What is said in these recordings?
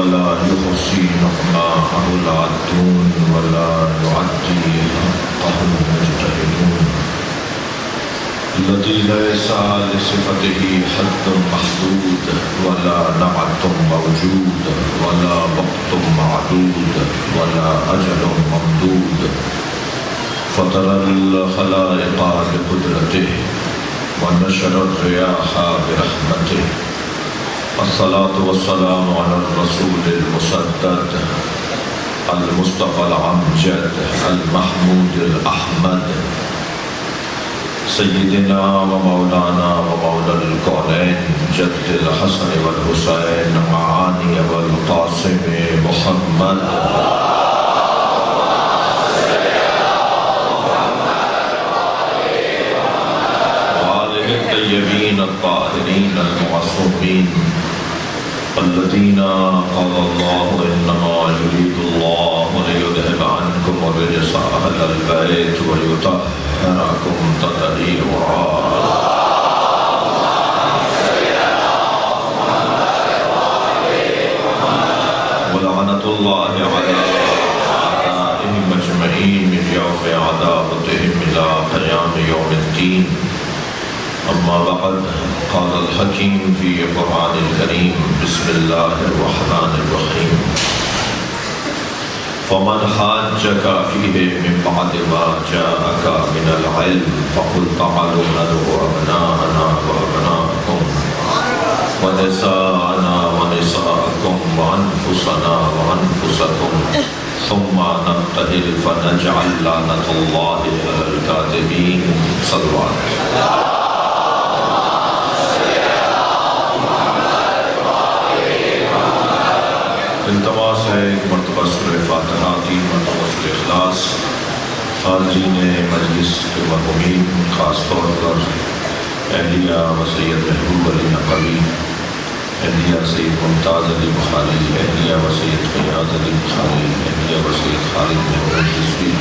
ولا يحصي نعماءه العادون ولا يعدي حقه المجتهدون الذي ليس لصفته حد محدود ولا نعت موجود ولا وقت معدود ولا أجل ممدود فطر الخلائق بقدرته ونشر الرياح برحمته الصلاة والسلام على الرسول المسدد المصطفى الأمجد المحمود الأحمد سيدنا ومولانا ومولى الكونين جد الحسن والحسين معاني والقاسم محمد وآله الطيبين الطاهرين المعصومين الذين قال الله إنما يريد الله ليذهب عنكم الرجس أهل البيت ويطهركم تطهيرا ولعنة الله على أعدائهم أجمعين من يوم عداوتهم إلى قيام يوم الدين أما بعد قال الحكيم في القرآن الكريم بسم الله الرحمن الرحيم فمن حاجك فيه من بعد ما جاءك من العلم فقل تعالوا ندعو أبناءنا وأبناءكم ونساءنا ونساءكم وأنفسنا وأنفسكم ثم نبتهل فنجعل لعنة الله على الكاذبين صلوات التماس ہے ایک مرتبہ سورہ فاتحہ 3 مرتبہ سورہ اخلاص حاضرین مجلس کے مرحومین خاص طور پر اہلیہ و سید محبوب علی نقوی اہلیہ سید ممتاز علی بخاری اہلیہ و سید فیاض علی بخاری اہلیہ و سید خالد محمود رضوی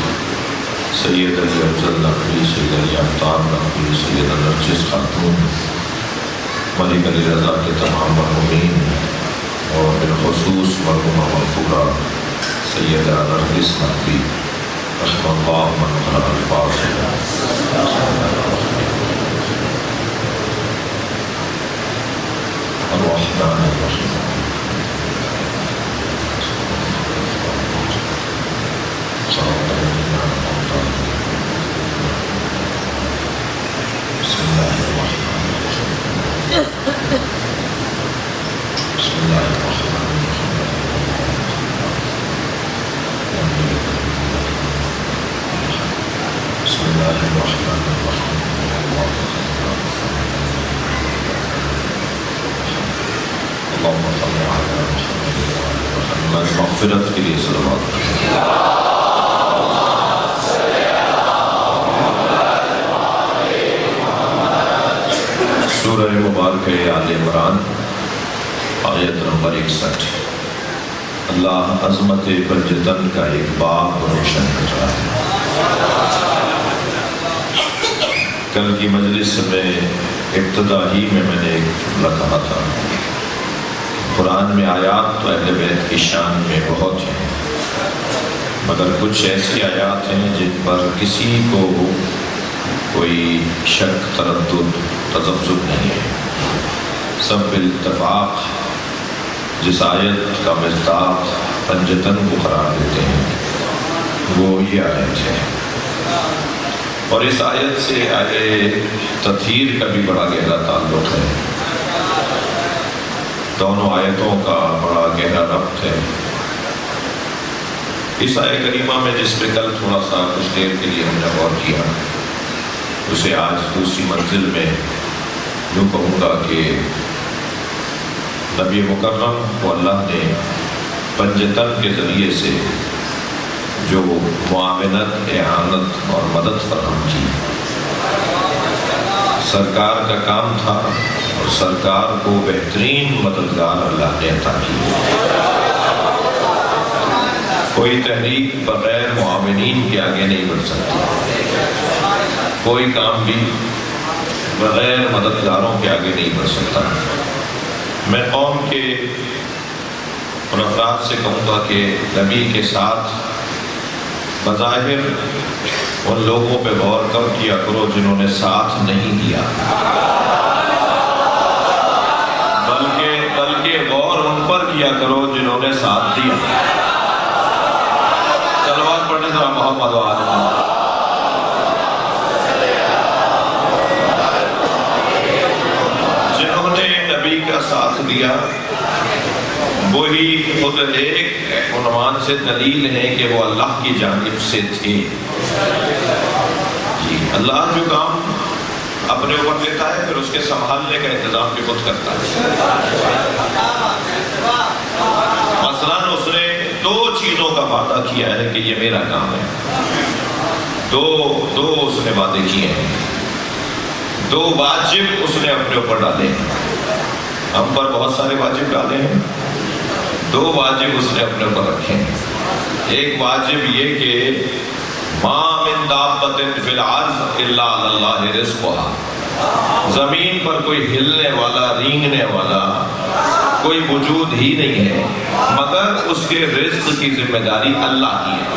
سید علی افضل نقوی سید علی آفتاب نقوی سید نرجس خاتون ملک علی رضا کے تمام مرحومین اور بالخصوص مرحومہ مغفورہ سیدہ نرگس نقوی رحمہ اللہ من قرأ الفاتحہ الرحمن الرحیم بسم اللہ الرحمن الرحیم بسم اللہ الرحمن الرحیم بسم اللہ الرحمن الرحیم اللہم صل علی محمد محمد مغفرت کے لیے صلوات سورہ مبارکہ آل عمران آیت نمبر 61 اللہ عظمت بلجتن کا ایک باب روشن کر رہا ہے۔ کل کی مجلس میں ابتدا ہی میں نے ایک جملہ کہا تھا، قرآن میں آیات تو اہل بیت کی شان میں بہت ہیں، مگر کچھ ایسی آیات ہیں جن پر کسی کو کوئی شک تردد تذبذب نہیں ہے، سب بالاتفاق جس آیت کا مصداق پنجتن کو قرار دیتے ہیں وہ یہ آیت ہے، اور اس آیت سے آیت تطہیر کا بھی بڑا گہرا تعلق ہے، دونوں آیتوں کا بڑا گہرا ربط ہے۔ اس آیت کریمہ میں جس پہ کل تھوڑا سا کچھ دیر کے لیے ہم نے غور کیا، اسے آج دوسری منزل میں یوں کہوں گا کہ نبی مکرم کو اللہ نے پنجتن کے ذریعے سے جو معاونت، اعانت اور مدد فراہم کی، سرکار کا کام تھا اور سرکار کو بہترین مددگار اللہ نے عطا کی۔ کوئی تحریک بغیر معاونین کے آگے نہیں بڑھ سکتی، کوئی کام بھی بغیر مددگاروں کے آگے نہیں بڑھ سکتا۔ میں قوم کے ان افراد سے کہوں گا کہ نبی کے ساتھ بظاہر ان لوگوں پہ غور کم کیا کرو جنہوں نے ساتھ نہیں دیا، بلکہ غور ان پر کیا کرو جنہوں نے ساتھ دیا۔ صلوات پڑھنے ذرا محمد و آل محمد۔ جنہوں نے نبی کا ساتھ دیا وہی خود ایک عنوان سے دلیل ہے کہ وہ اللہ کی جانب سے تھے۔ جی اللہ جو کام اپنے اوپر لیتا ہے پھر اس کے سنبھالنے کا انتظام بھی خود کرتا ہے۔ مثلاً اس نے دو چیزوں کا وعدہ کیا ہے کہ یہ میرا کام ہے، دو اس نے وعدے کیے ہیں، دو واجب اس نے اپنے اوپر ڈالے ہیں۔ ہم پر بہت سارے واجب ڈالے ہیں، دو واجب اس نے اپنے اوپر رکھے ہیں۔ ایک واجب یہ کہ ما من دابۃ فی الارض الا علی اللہ رزقها، زمین پر کوئی ہلنے والا رینگنے والا کوئی وجود ہی نہیں ہے مگر اس کے رزق کی ذمہ داری اللہ کی ہے۔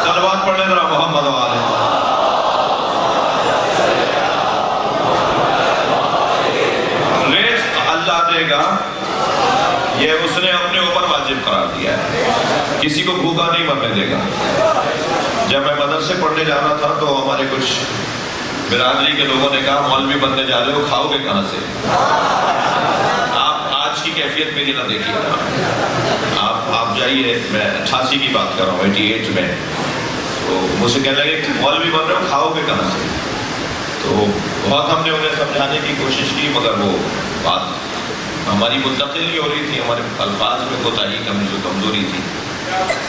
صلوات پڑھنے ذرا محمد و آل محمد۔ رزق اللہ دے گا، یہ اس نے اپنے اوپر واجب قرار دیا ہے، کسی کو بھوکا نہیں مرنے دے گا۔ جب میں مدرسے پڑھنے جا رہا تھا تو ہمارے کچھ برادری کے لوگوں نے کہا مولوی بننے جا رہے ہو، کھاؤ گے کہاں سے؟ آپ آج کی کیفیت میری نہ دیکھیے نا، آپ جائیے، میں 88 کی بات کر رہا ہوں، 88 میں، تو مجھ سے کہنے لگے مولوی بن رہے ہو، کھاؤ گے کہاں سے؟ تو بہت ہم نے انہیں سمجھانے کی کوشش کی مگر وہ بات ہماری منتقل نہیں ہو رہی تھی، ہمارے الفاظ میں کوتاہی کمزوری تھی،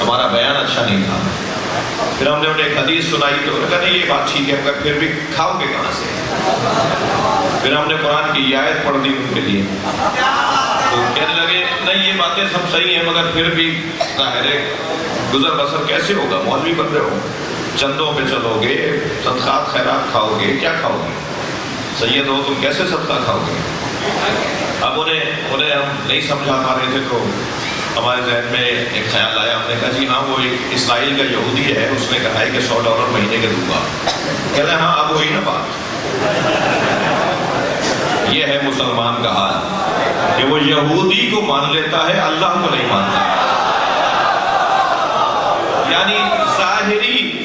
ہمارا بیان اچھا نہیں تھا۔ پھر ہم نے انہیں ایک حدیث سنائی تو انہوں نے کہا نہیں یہ بات ٹھیک ہے مگر پھر بھی کھاؤ گے کہاں سے؟ پھر ہم نے قرآن کی یہ آیت پڑھ دی ان کے لیے، تو کہنے لگے نہیں یہ باتیں سب صحیح ہیں مگر پھر بھی ظاہر ہے گزر بسر کیسے ہوگا؟ مولوی بن رہے ہو، چندوں پہ چلو گے، صدقات خیرات کھاؤ گے، کیا کھاؤ گے؟ سید ہو تم کیسے صدقہ کھاؤ گے؟ اب انہیں ہم نہیں سمجھا پا رہے تھے تو ہمارے ذہن میں ایک خیال آیا، ہم نے کہا جی ہاں وہ ایک اسرائیل کا یہودی ہے، اس نے کہا ہے کہ $100 مہینے کے دوں گا۔ کہہ رہے ہاں اب وہی نا بات، یہ ہے مسلمان کا حال کہ وہ یہودی کو مان لیتا ہے، اللہ کو نہیں مانتا، یعنی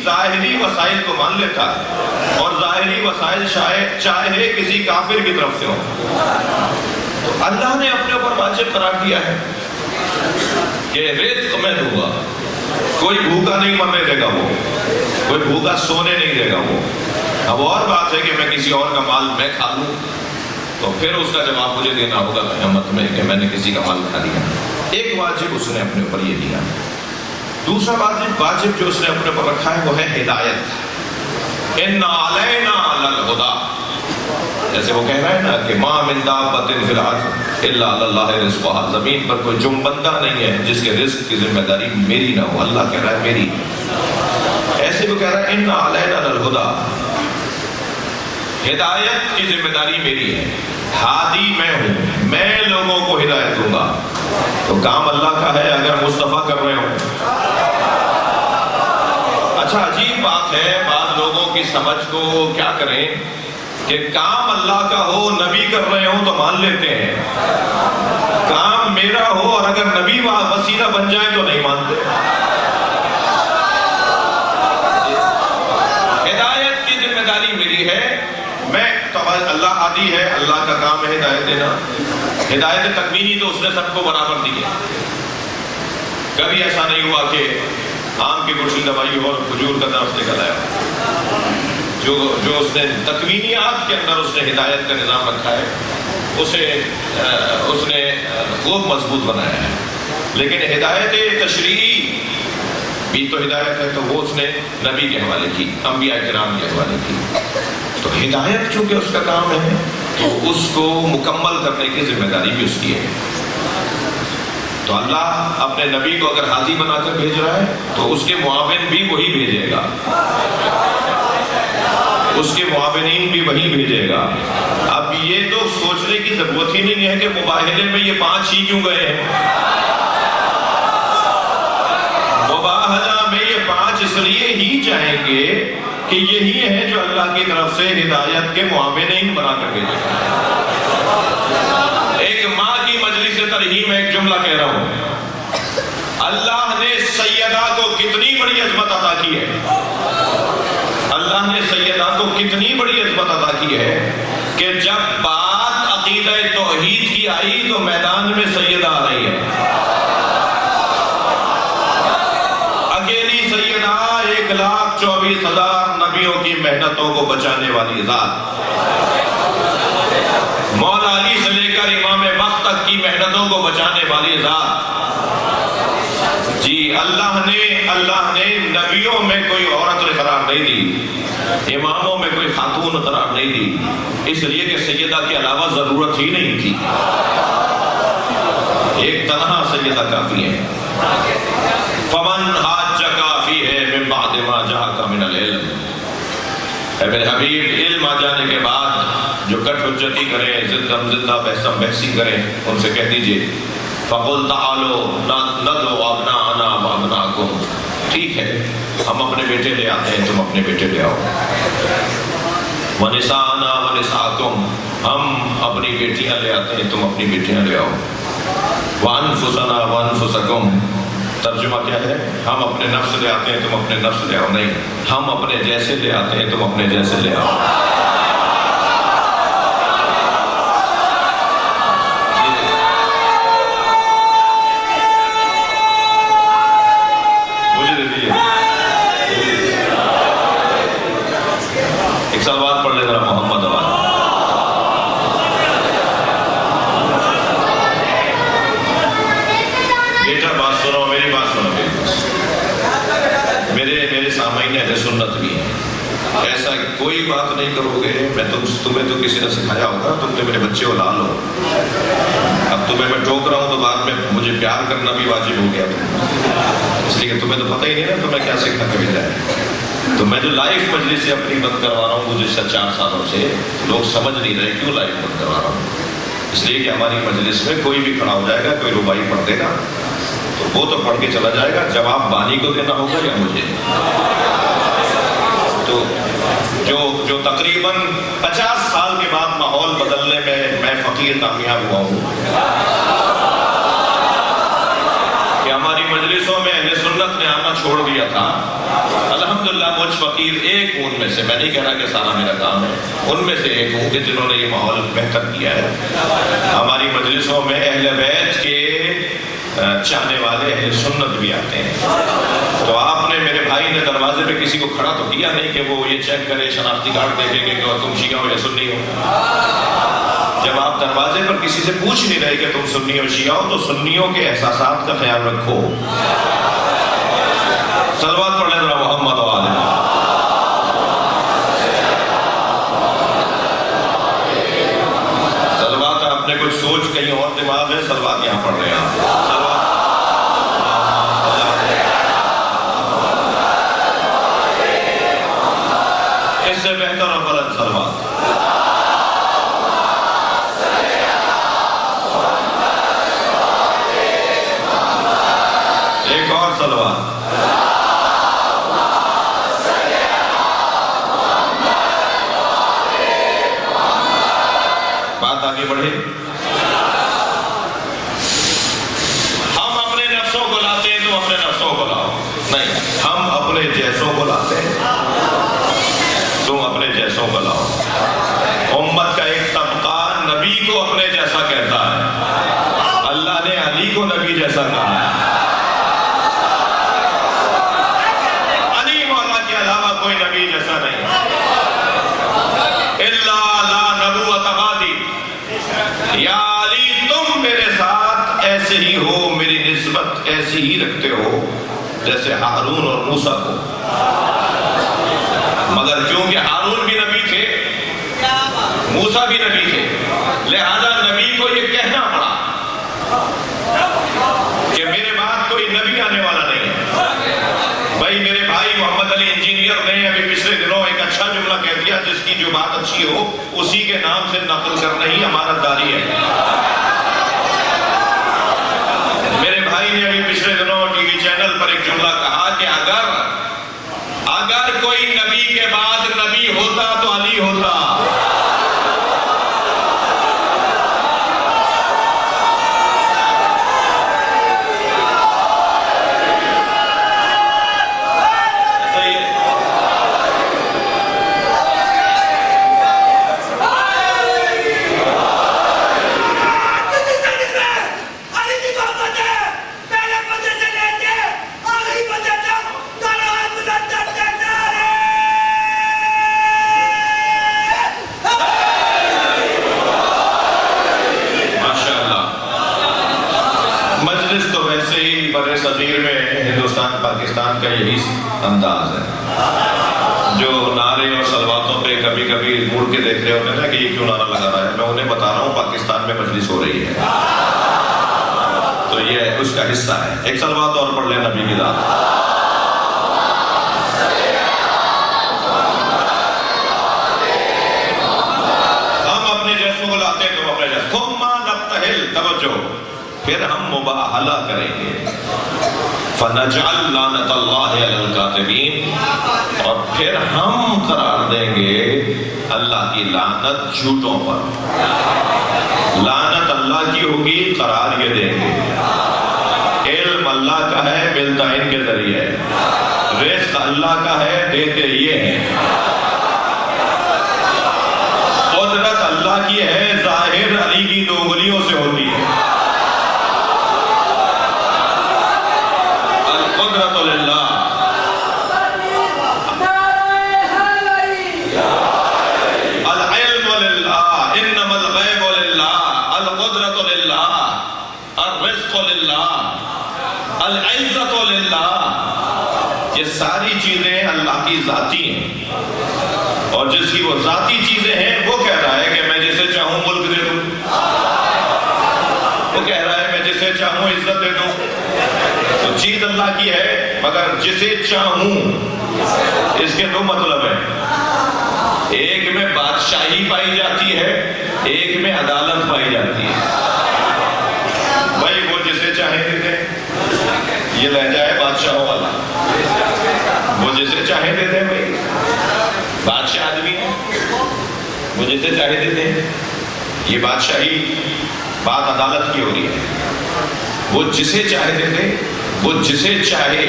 ظاہری وسائل کو مان لیتا ہے اور ظاہری وسائل چاہے کسی کافر کی طرف سے ہو۔ تو اللہ نے اپنے اوپر واجب قرار دیا ہے کہ رزق میں دوں گا، کوئی بھوکا نہیں مرنے دے گا، وہ کوئی بھوکا سونے نہیں دے گا وہ۔ اب اور بات ہے کہ میں کسی اور کا مال میں کھا لوں تو پھر اس کا جواب مجھے دینا ہوگا قیامت میں کہ میں نے کسی کا مال کھا لیا۔ ایک واجب اس نے اپنے اوپر یہ دیا۔ دوسرا واجب جو اس نے اپنے اوپر رکھا ہے وہ ہے ہدایت۔ ان علینا للہدی، جیسے وہ کہہ رہا ہے نا کہ ما من دابۃ فی الارض الا علی اللہ رزقها، زمین پر کوئی جنبندہ نہیں ہے جس کے رزق کی ذمہ داری میری نہ ہو، اللہ کہہ رہا ہے میری۔ ایسے وہ کہہ رہا ہے ان علینا للہدی، ہدایت کی ذمہ داری میری ہے، ہادی میں ہوں، میں لوگوں کو ہدایت دوں گا۔ تو کام اللہ کا ہے اگر مصطفیٰ کر رہے ہوں۔ اچھا عجیب بات ہے، بعض لوگوں کی سمجھ کو کیا کریں کہ کام اللہ کا ہو، نبی کر رہے ہوں تو مان لیتے ہیں، کام میرا ہو اور اگر نبی وسیلہ بن جائے تو نہیں مانتے۔ ہدایت کی ذمہ داری میری ہے، میں تو اللہ ہادی ہے، اللہ کا کام ہے ہدایت دینا۔ ہدایت تکوینی تو اس نے سب کو برابر دی ہے، کبھی ایسا نہیں ہوا کہ آم کی گٹھلی دبائی اور کھجور کا درخت نکل آیا۔ جو اس نے تکوینیات کے اندر اس نے ہدایت کا نظام رکھا ہے اس نے خوب مضبوط بنایا ہے۔ لیکن ہدایت تشریعی بھی تو ہدایت ہے، تو وہ اس نے نبی کے حوالے کی، انبیاء کرام کے حوالے کی۔ تو ہدایت چونکہ اس کا کام ہے تو اس کو مکمل کرنے کی ذمہ داری بھی اس کی ہے۔ تو اللہ اپنے نبی کو اگر ہادی بنا کر بھیج رہا ہے تو اس کے معاون بھی وہی بھیجے گا، اس کے معاونین بھی وہی بھیجے گا۔ اب یہ تو سوچنے کی ضرورت ہی نہیں ہے کہ مباہلے میں یہ 5 ہی کیوں گئے ہیں. مباہلہ میں یہ 5 اس لیے ہی جائیں گے کہ یہی ہے جو اللہ کی طرف سے ہدایت کے معاونین بنا کر بھیجے. ایک ماں کی مجلس ترحیم میں ایک جملہ کہہ رہا ہوں. اللہ نے سیدہ کو کتنی بڑی عظمت عطا کی ہے. اللہ نے سیدہ کو کتنی بڑی عظمت عطا کی ہے کہ جب بات عقیدہ توحید کی آئی تو میدان میں سیدہ آ رہی ہے. اکیلی سیدہ 1,24,000 نبیوں کی محنتوں کو بچانے والی ذات. مولا علی سے لے کر امام وقت تک کی محنتوں کو بچانے والی ذات. جی اللہ نے نبیوں میں کوئی عورت قرار نہیں دی، اماموں میں کوئی خاتون قرار نہیں دی، اس لیے کہ سیدہ کے علاوہ ضرورت ہی نہیں تھی. ایک تنہا سیدہ کافی ہے. فمن حاجک فیہ من بعد ما جاءک من العلم. اے میرے حبیب، علم آ جانے کے بعد جو کٹ حجتی کریں، زندہ بحثی کریں، ان سے کہہ دیجئے فَقُلْ تَعَالُوا نَدْعُ أَبْنَاءَنَا وَأَبْنَاءَكُمْ. ٹھیک ہے، ہم اپنے بیٹے لے آتے ہیں، تم اپنے بیٹے لے آؤ. وَنِسَاءَنَا وَنِسَاءَكُمْ. ہم اپنی بیٹیاں لے آتے ہیں، تم اپنی بیٹیاں لے آؤ. وَأَنفُسَنَا وَأَنفُسَكُمْ. ترجمہ کیا ہے؟ ہم اپنے نفس لے آتے ہیں، تم اپنے نفس لے آؤ. نہیں، ہم اپنے جیسے لے آتے ہیں، تم اپنے جیسے لے آؤ. ایک سلوات پڑھ لے ذرا محمد آباد. بیٹا بات سنو، میری بات سنو. میرے سامعین اہل سنت بھی ہیں. ایسا کوئی بات نہیں کرو گے. میں تمہیں تو کسی نے سکھایا ہوگا، تم تو میرے بچے اولاد ہو. اب تمہیں میں ٹوک رہا ہوں تو بعد میں مجھے پیار کرنا بھی واجب ہو گیا. اس لیے کہ تمہیں تو پتہ ہی نہیں نا تمہیں کیا سکھا کے بھیجا ہے. تو میں جو لائف مجلس سے اپنی بند کروا رہا ہوں گزشتہ 4 سالوں سے، لوگ سمجھ نہیں رہے کیوں لائف بند کروا رہا ہوں. اس لیے کہ ہماری مجلس میں کوئی بھی کھڑا ہو جائے گا، کوئی ربائی پڑھ دے گا تو وہ تو پڑھ کے چلا جائے گا، جواب بانی کو دینا ہوگا یا مجھے. تو جو تقریباً 50 سال کے بعد ماحول بدلنے میں فقیر کامیاب ہوا ہوں کہ ہماری مجلسوں میں اہل سنت نے آنا چھوڑ دیا تھا. الحمدللہ مجھ فقیر ایک ہوں ان میں سے. میں نہیں کہہ رہا کہ سارا میرا کام ہے، ان میں سے ایک ہوں کہ جنہوں نے یہ ماحول بہتر کیا ہے. ہماری مجلسوں میں اہل بیت کے چاہنے والے اہل سنت بھی آتے ہیں. تو آپ نے، میرے بھائی نے دروازے پہ کسی کو کھڑا تو کیا نہیں کہ وہ یہ چیک کرے، شناختی کارڈ دیکھے کہ تم شیعہ ہو یا سنی ہو. جب آپ دروازے پر کسی سے پوچھ نہیں رہے کہ تم سنی ہو شیعہ ہو، تو سنیوں کے احساسات کا خیال رکھو. صلوات پڑھ لیں ذرا محمد و آل. صلوات آپ نے کچھ سوچ کہیں اور دماغ ہے، صلوات یہاں پڑھ رہے ہیں آپ. اس سے بہتر اور بلند صلوات. ایک اور صلوات. بات آگے بڑھے. ہم اپنے نفسوں کو لاتے ہیں، تم اپنے نفسوں کو لاؤ. نہیں، ہم اپنے جیسوں کو لاتے ہیں، تم اپنے جیسوں کو لاؤ. امت کا ایک طبقہ نبی کو اپنے جیسا کہتا ہے. اللہ نے علی کو نبی جیسا کہا ہے. علی مولا کے علاوہ کوئی نبی جیسا نہیں. الا لا نبوت بعدی. یا علی تم میرے ساتھ ایسے ہی ہو، میری نسبت ایسی ہی رکھتے ہو جیسے ہارون اور موسیٰ کو. مگر چونکہ ہارون بھی نبی تھے، موسیٰ بھی نبی تھے، لہذا نبی کو یہ کہنا پڑا کہ میرے بعد کوئی نبی آنے والا نہیں ہے. بھائی میرے بھائی محمد علی انجینئر نے ابھی پچھلے دنوں ایک اچھا جملہ کہہ دیا جس کی کی جو بات اچھی ہو اسی کے نام سے نقل کرنا ہی امانت داری ہے۔ میرے بھائی نے ابھی پچھلے دنوں ٹی وی چینل پر ایک جملہ کہا کہ اگر کوئی نبی کے بعد نبی ہوتا تو علی ہوتا۔ صغیر میں ہندوستان پاکستان کا یہی انداز ہے، جو نعرے اور صلواتوں پہ کبھی کبھی مڑ کے دیکھ رہے ہوتے ہیں نا کہ یہ کیوں نعرہ لگا رہا ہے، میں انہیں بتا رہا ہوں پاکستان میں مجلس ہو رہی ہے، تو یہ اس کا حصہ ہے۔ ایک صلوات اور پڑھ لیں نبی کی ذات۔ ہم اپنے جیسوں کو لاتے ہیں، تم اپنے جیسوں، ثم نبتہل، توجہ، پھر ہم مباہلہ کریں گے، فَنَجْعَلْ لَعْنَةَ اللَّهِ عَلَى الْكَاذِبِينَ، اور پھر ہم قرار دیں گے اللہ کی لعنت جھوٹوں پر۔ لعنت اللہ کی ہوگی، قرار یہ دیں گے۔ علم اللہ کا ہے، ملتا ان کے ذریعے، رزق اللہ کا ہے، دیتے یہ ہیں، قدرت اللہ کی ہے، ظاہر علی کی دو انگلیوں سے ہوتی ہے۔ القدرت للہ، العلم للہ، انما الغیب للہ، القدرت للہ، الرزق للہ، العزت للہ۔ یہ ساری چیزیں اللہ کی ذاتی ہیں، اور جس کی وہ ذاتی چیزیں ہیں وہ کہہ رہا ہے کہ میں جسے چاہوں ملک دے دوں، وہ کہہ رہا ہے میں جسے چاہوں عزت دے دوں۔ تو چیز اللہ کی ہے، مگر جسے چاہوں، اس کے دو مطلب ہیں، ایک میں بادشاہی پائی جاتی ہے، ایک میں عدالت پائی جاتی ہے۔ بھائی وہ جسے چاہے دیتے، یہ لہجہ ہے بادشاہوں والا، وہ جسے چاہے دیتے ہیں، بھائی بادشاہ آدمی ہے، وہ جسے چاہے دیتے ہیں۔ یہ بادشاہی بات عدالت کی ہو رہی ہے، وہ جسے چاہے دیتے، وہ جسے چاہے،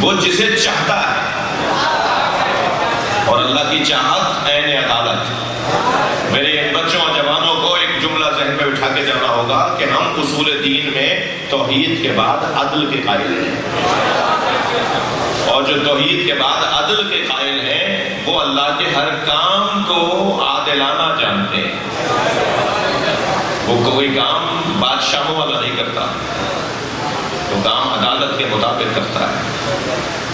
وہ جسے چاہتا ہے، اور اللہ کی چاہت عین عدالت۔ میرے بچوں اور جوانوں کو ایک جملہ ذہن میں بٹھا کے جانا ہوگا کہ ہم اصول دین میں توحید کے بعد عدل کے قائل ہیں، اور جو توحید کے بعد عدل کے قائل ہیں وہ اللہ کے ہر کام کو عادلانہ جانتے ہیں، وہ کوئی کام بادشاہوں والا نہیں کرتا، وہ کام عدالت کے مطابق کرتا ہے۔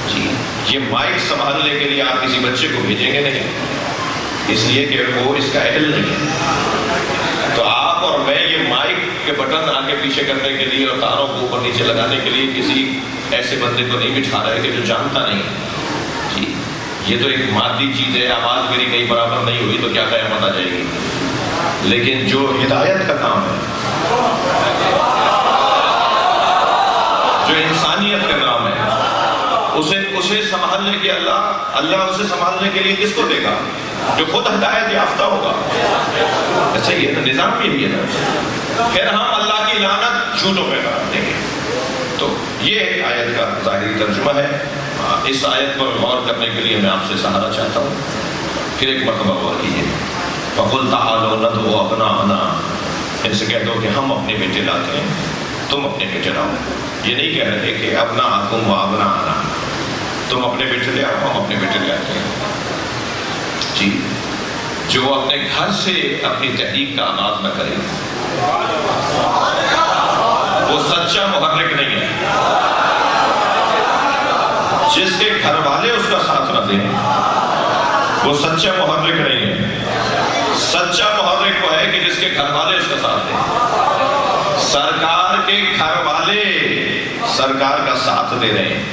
جی، یہ مائک سنبھالنے کے لیے آپ کسی بچے کو بھیجیں گے نہیں، اس لیے کہ وہ اس کا اہل نہیں ہے۔ تو آپ اور میں یہ مائک کے بٹن آگے پیچھے کرنے کے لیے اور تاروں کو اوپر نیچے لگانے کے لیے کسی ایسے بندے کو نہیں بٹھا رہے کہ جو جانتا نہیں ہے۔ جی، یہ تو ایک مادی چیز ہے، آواز میری کہیں برابر نہیں ہوئی تو کیا قیامت آ جائے گی، لیکن جو ہدایت کا کام ہے، جو انسانیت کا کام ہے، اسے سنبھالنے کے اللہ اسے سنبھالنے کے لیے کس کو دے گا؟ جو خود ہدایت یافتہ ہوگا۔ ایسا ہی ہے نا، نظام یہی ہے نا۔ پھر ہم اللہ کی لعنت جھوٹوں پہ قرار دیں گے۔ تو یہ ایک آیت کا ظاہری ترجمہ ہے۔ اس آیت پر غور کرنے کے لیے میں آپ سے سہارا چاہتا ہوں، پھر ایک مرتبہ غور کیجیے۔ فَقُلْ تَعَالَوْا نَدْعُ أَبْنَاءَنَا، ان سے کہہ دو کہ ہم اپنے بیٹے لاتے ہیں، تم اپنے بیٹے لاؤ۔ یہ نہیں کہہ رہے کہ أَبْنَاءَكُمْ وَأَبْنَاءَنَا، تم اپنے بیٹے لے آؤ، ہم اپنے بیٹے لے آتے ہیں۔ جی، جو اپنے گھر سے اپنی تحریک کا آغاز نہ کرے وہ سچا محرک نہیں ہے۔ جس کے گھر والے اس کا ساتھ نہ دیں وہ سچا محرک نہیں ہے۔ سچا محرک وہ ہے کہ جس کے گھر والے اس کا ساتھ دیں۔ سرکار کے گھر والے سرکار کا ساتھ دے رہے ہیں،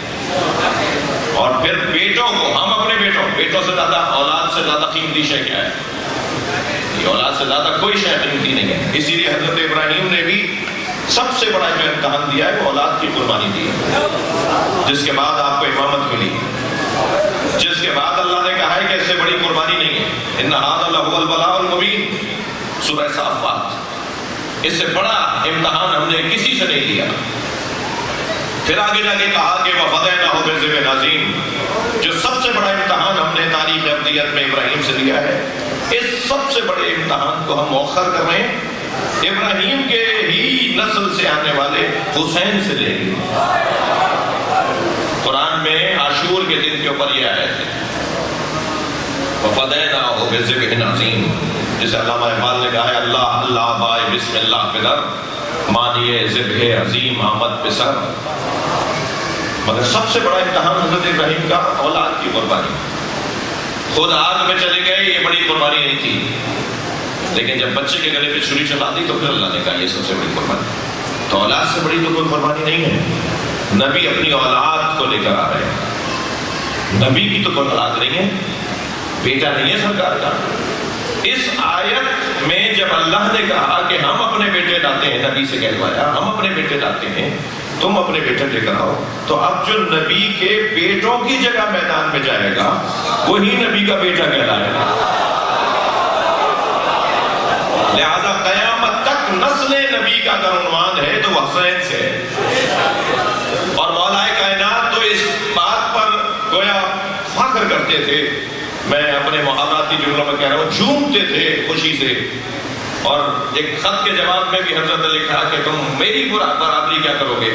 اور پھر بیٹوں کو، ہم اپنے بیٹوں سے زیادہ، اولاد سے زیادہ قیمتی شے کیا ہے؟ یہ اولاد سے زیادہ کوئی شے قیمتی نہیں ہے. اسی لیے حضرت ابراہیم نے بھی سب سے بڑا جو امتحان دیا ہے وہ اولاد کی قربانی دی ہے، جس کے بعد آپ کو امامت ملی، جس کے بعد اللہ نے کہا ہے کہ اس سے بڑی قربانی نہیں ہے. ان ھذا لھو البلاء المبین، سورہ صافات. اس سے بڑا امتحان ہم نے کسی سے نہیں لیا. پھر آگے جا کے کہا کہ وَفَدَيْنَاهُ بِذِبْحٍ عَظِيمٍ، جو سب سے بڑا امتحان ہم نے تاریخ ابدیت میں ابراہیم سے لیا ہے، اس سب سے بڑے امتحان کو ہم مؤخر کر رہے ہیں، ابراہیم کے ہی نسل سے آنے والے حسین سے لیں گے. قرآن میں عاشور کے دن کے اوپر یہ آیت ہے وَفَدَيْنَاهُ بِذِبْحٍ عَظِيمٍ، جسے علامہ اقبال نے کہا ہے اللہ اللہ بائے بسم اللہ پدر، مانیے ذبح عظیم آمد پسر. مگر سب سے بڑا امتحان حضرت ابراہیم کا اولاد کی قربانی. خود آگ میں چلے گئے، یہ بڑی قربانی نہیں تھی، لیکن جب بچے کے گلے پہ چھری چلا دی تو پھر اللہ نے کہا یہ سب سے بڑی قربانی. تو اولاد سے بڑی تو کوئی قربانی نہیں ہے. نبی اپنی اولاد کو لے کر آ رہے ہیں. نبی کی تو کوئی اولاد نہیں ہے، بیٹا نہیں ہے سرکار کا. اس آیت میں جب اللہ نے کہا کہ ہم اپنے بیٹے لاتے ہیں، نبی سے کہلوایا ہم اپنے بیٹے لاتے ہیں، تم اپنے بیٹے لے کر آؤ، تو اب جو نبی کے بیٹوں کی جگہ میدان میں جائے گا وہی نبی کا بیٹا کہلائے گا. لہذا قیامت تک نسل نبی کا اگر عنوان ہے تو وہ حسین سے ہے. اور مولا کائنات تو اس بات پر گویا فخر کرتے تھے، میں اپنے محاوراتی جملوں میں کہہ رہا ہوں، جھومتے تھے خوشی سے. اور ایک خط کے جواب میں بھی حضرت نے لکھا کہ تم میری برابری کیا کرو گے.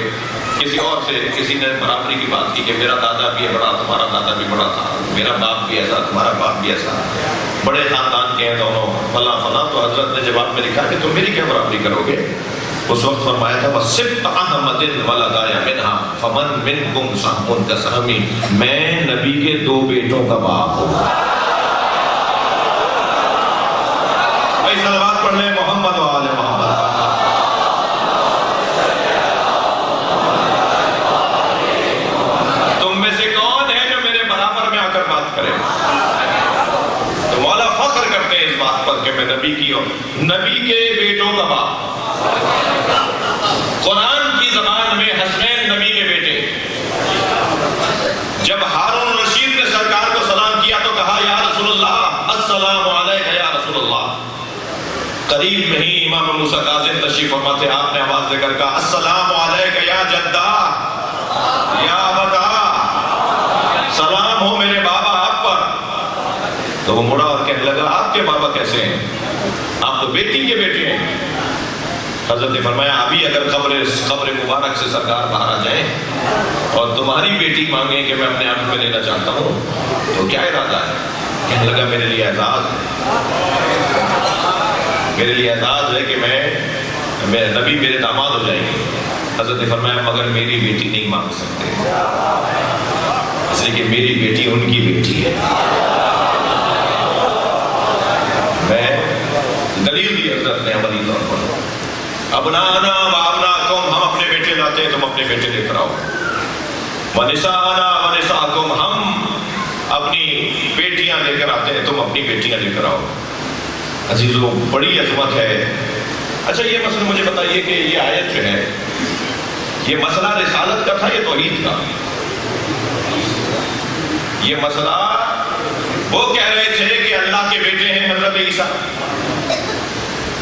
کسی اور سے کسی نے برابری کی بات کی کہ میرا دادا بھی بڑا، تمہارا دادا بھی بڑا تھا، میرا باپ بھی ایسا، تمہارا باپ بھی ایسا، بڑے خاندان کے ہیں دونوں، فلاں فلاں. تو حضرت نے جواب میں لکھا کہ تم میری کیا برابری کرو گے. اس وقت فرمایا تھا وَسِبْتَ أَحْمَدٍ وَلَدَيَ مِنْهَا فَمَنْ مِنْكُمْ سَهْمٌ كَسَهْمِي، میں نبی کے دو بیٹوں کا باپ ہوں. بھائی صلوات پڑھ لیں محمد و آل محمد. تم میں سے کون ہے جو میرے برابر میں آ کر بات کرے؟ تو مولا فخر کرتے ہیں اس بات پر کہ میں نبی کی ہوں، نبی کے بیٹوں کا باپ. قرآن کی زبان میں حسنین نبی کے بیٹے. جب ہارون رشید نے سرکار کو سلام کیا تو کہا یا رسول اللہ السلام علیکہ یا رسول اللہ. قریب میں ہی امام موسیٰ کاظم تشریف فرما تھے، آپ نے آواز دے کر کہا السلام علیکہ یا جدہ یا ابتا، سلام ہو میرے بابا آپ پر. تو وہ مڑا اور کہنے لگا آپ کے بابا کیسے ہیں؟ آپ تو بیٹی کے بیٹے ہیں. حضرت نے فرمایا ابھی اگر قبر مبارک سے سرکار باہر آ جائیں اور تمہاری بیٹی مانگیں کہ میں اپنے آپ میں لینا چاہتا ہوں تو کیا ارادہ ہے؟ کہنے لگا میرے لیے اعزاز ہے، میرے لیے اعزاز ہے کہ میں نبی میرے داماد ہو جائیں گے. حضرت نے فرمایا مگر میری بیٹی نہیں مانگ سکتے، اس لیے کہ میری بیٹی ان کی بیٹی ہے. میں دلیل دی حضرت نے عملی طور پر ابنانا و ابناکم، ہم اپنے بیٹے لاتے ہیں تم اپنے بیٹے لے کر آؤ. ونساءنا و نساءکم، ہم اپنی بیٹیاں لے کر آتے ہیں تم اپنی بیٹیاں لے کر آؤ. عزیزو بڑی عظمت ہے. اچھا یہ مسئلہ مجھے بتائیے کہ یہ آیت جو ہے یہ مسئلہ رسالت کا تھا یا توحید کا؟ یہ مسئلہ وہ کہہ رہے تھے کہ اللہ کے بیٹے ہیں حضرت عیسیٰ،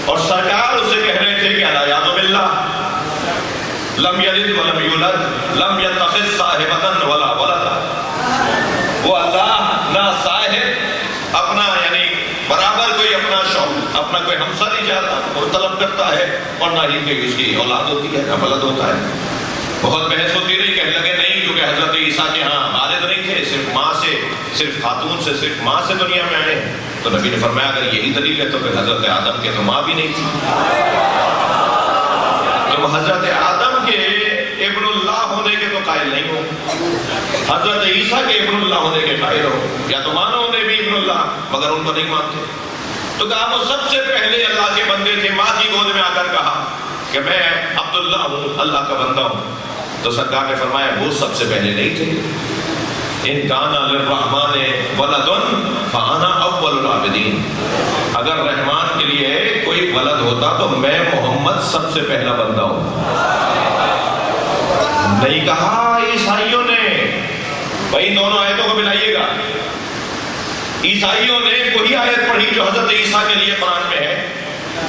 اور سرکار اسے کہہ رہے تھے کہ الیاذ باللہ لم یلد ولم یولد لم یتخذ صاحبۃ ولا ولدا. وہ اللہ نہ صاحب اپنا یعنی برابر کوئی اپنا شوق اپنا کوئی ہمسر نہیں چاہتا اور طلب کرتا ہے، اور نہ ہی کہ اس کی اولاد ہوتی ہے نہ ولد ہوتا ہے. بہت بحث ہوتی رہی، کہنے لگے نہیں کیونکہ حضرت عیسیٰ کے ہاں والد نہیں تھے، صرف ماں سے، صرف خاتون سے، صرف ماں سے دنیا میں آئے. تو نبی نے فرمایا اگر یہی دلیل ہے تو پھر حضرت آدم کے تو ماں بھی نہیں تھی، تم حضرت آدم کے ابن اللہ ہونے کے تو قائل نہیں ہو، حضرت عیسیٰ کے ابن اللہ ہونے کے قائل ہو. یا تو مانو انہیں بھی ابن اللہ مگر ان کو نہیں مانتے. تو کہا وہ سب سے پہلے اللہ کے بندے تھے، ماں کی گود میں آ کر کہا کہ میں عبداللہ ہوں، اللہ کا بندہ ہوں. تو سرکار نے فرمایا وہ سب سے پہلے نہیں تھے، ان کان للرحمن ولد فانا اول العابدین، اگر رحمان کے لیے کوئی ولد ہوتا تو میں محمد سب سے پہلا بندہ ہوں۔ نہیں کہا عیسائیوں نے، بھائی دونوں آیتوں کو ملائیے گا، عیسائیوں نے وہی آیت پڑھی جو حضرت عیسیٰ کے لیے قرآن میں ہے،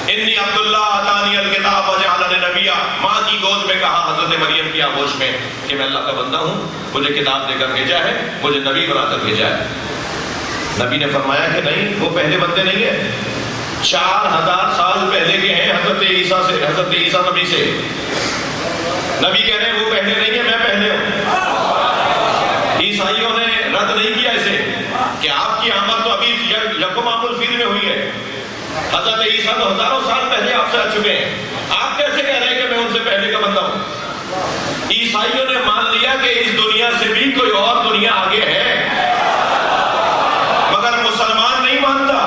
انی عبداللہ آتانی الکتاب وجعلنی نبیا، ماں کی گود میں کہا حضرت مریم کی آغوش میں کہ میں اللہ کا بندہ ہوں، مجھے کتاب دے کر بھیجا ہے، مجھے نبی بنا کر بھیجا ہے۔ نبی نے فرمایا کہ نہیں، وہ پہلے بندے نہیں ہیں، 4000 سال پہلے کے ہیں حضرت عیسیٰ سے، حضرت عیسیٰ نبی سے۔ نبی کہہ رہے ہیں وہ پہلے نہیں ہے، میں پہلے ہوں۔ عیسائیوں نے رد نہیں کیا اسے کہ آپ کی آمد تو ابھی یکم عام الفیل میں ہوئی ہے، حضرت عیسیٰ تو ہزاروں سال پہلے آپ سے آ چکے ہیں، آپ کیسے کہہ رہے ہیں کہ میں ان سے پہلے کا بندہ ہوں؟ عیسائیوں نے مان لیا کہ اس دنیا سے بھی کوئی اور دنیا آگے ہے، مگر مسلمان نہیں مانتا،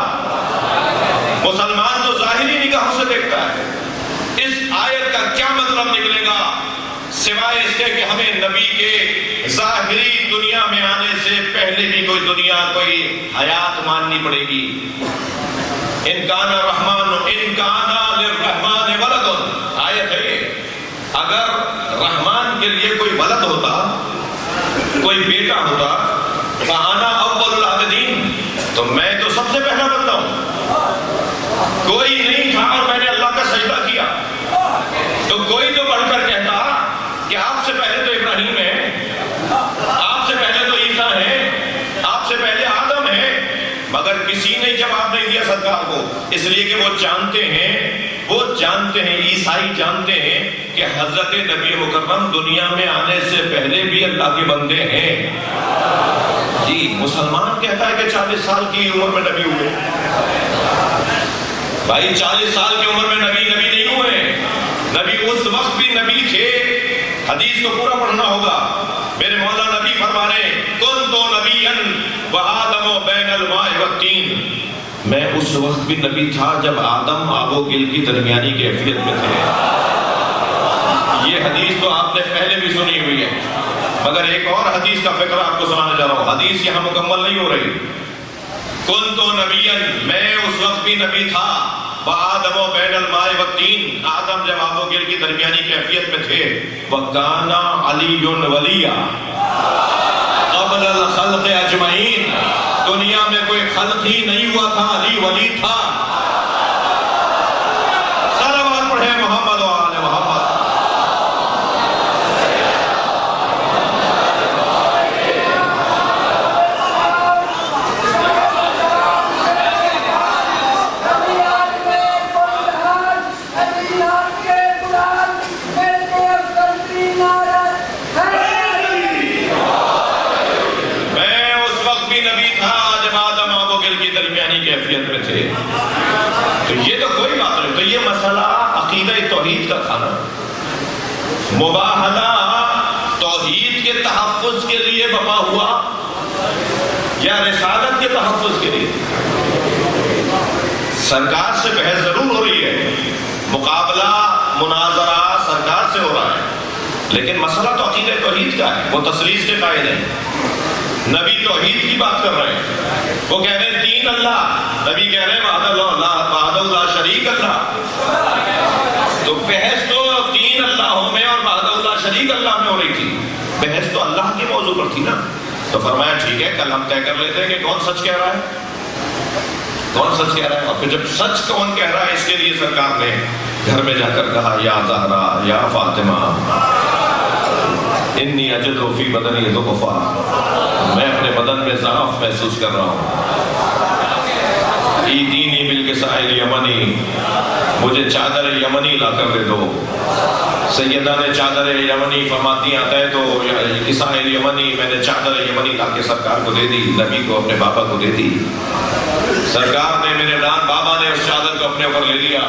مسلمان تو ظاہری نگاہوں سے دیکھتا ہے۔ اس آیت کا کیا مطلب نکلے گا سوائے اس کے کہ ہمیں نبی کے ظاہری دنیا میں آنے سے پہلے بھی کوئی دنیا، کوئی حیات ماننی پڑے گی۔ ان کان الرحمن ان کان للرحمن ولد، آیت ہے یہ، اگر رحمان کے لیے کوئی ولد ہوتا، کوئی بیٹا ہوتا، فانا اول العابدین، تو میں تو سب سے پہلا بندہ ہوں، کوئی نہیں تھا اور میں نے اللہ کا سجدہ کیا، تو کوئی تو بڑھ کر کہتا کہ آپ سے پہلے تو ابراہیم ہے، آپ سے پہلے تو عیسیٰ ہے، آپ سے پہلے آدم ہے، مگر کسی نے جواب نہیں دیا سرکار کو، اس لیے کہ وہ جانتے ہیں، عیسائی جانتے ہیں کہ حضرت نبی مکرم دنیا میں آنے سے پہلے بھی اللہ کے بندے ہیں۔ جی مسلمان کہتا ہے کہ 40 سال کی عمر میں نبی ہوئے، بھائی 40 سال کی عمر میں نبی نہیں ہوئے، نبی اس وقت بھی نبی تھے، حدیث کو پورا پڑھنا ہوگا، میرے مولا نبی فرما رہے ہیں کنت نبیا وآدم بین الماء والطین، میں اس وقت بھی نبی تھا جب آدم آب و گل کی درمیانی کیفیت میں تھے۔ یہ حدیث تو آپ نے پہلے بھی سنی ہوئی ہے، مگر ایک اور حدیث کا فکر آپ کو سنانے جا رہا ہوں، حدیث یہاں مکمل نہیں ہو رہی۔ کنت نبیا، میں اس وقت بھی نبی تھا، وآدم بین الماء والطین، آدم جب آب و گل کی درمیانی کیفیت میں تھے، وکان علی ولیا قبل الخلق اجمعین، دنیا میں کوئی خلق ہی نہیں ہوا تھا، علی ولی تھا۔ صلوات پڑھیں محمد و آل محمد۔ کیفیت میں تھے، تو یہ تو کوئی بات نہیں، تو یہ مسئلہ عقیدہ توحید کا تھا نا، مباہلہ توحید کے تحفظ کے لیے بپا ہوا یا رسالت کے تحفظ کے لیے؟ سرکار سے بحث ضرور ہو رہی ہے، مقابلہ مناظرہ سرکار سے ہو رہا ہے، لیکن مسئلہ تو عقیدہ توحید کا ہے، وہ تسلیث کے قائل ہیں، نبی توحید کی بات کر رہے ہیں، وہ کہہ رہے ہیں تین اللہ، نبی کہہ رہے ہیں وحدہ لا شریک اللہ، تو بحث تو تین اللہوں میں اور وحدہ لا شریک اللہ میں ہو رہی تھی، بحث تو اللہ کے موضوع پر تھی نا، تو فرمایا ٹھیک ہے کل ہم طے کر لیتے ہیں کہ کون سچ کہہ رہا ہے، کون سچ کہہ رہا ہے، اور پھر جب سچ کون کہہ رہا ہے اس کے لیے سرکار نے گھر میں جا کر کہا یا زہرا یا فاطمہ انی اجد فی بدنی ضعفا، میں اپنے بدن میں ضعف محسوس کر رہا ہوں، ایدینی بالکساء الیمنی، مجھے چادر یمنی لا کر دے دو۔ سیدہ نے چادر یمنی فرماتی آتا ہے تو کساء الیمنی، میں نے چادر یمنی لا کے سرکار کو دے دی، نبی کو اپنے بابا کو دے دی، سرکار نے میرے نان بابا نے اس چادر کو اپنے اوپر لے لیا۔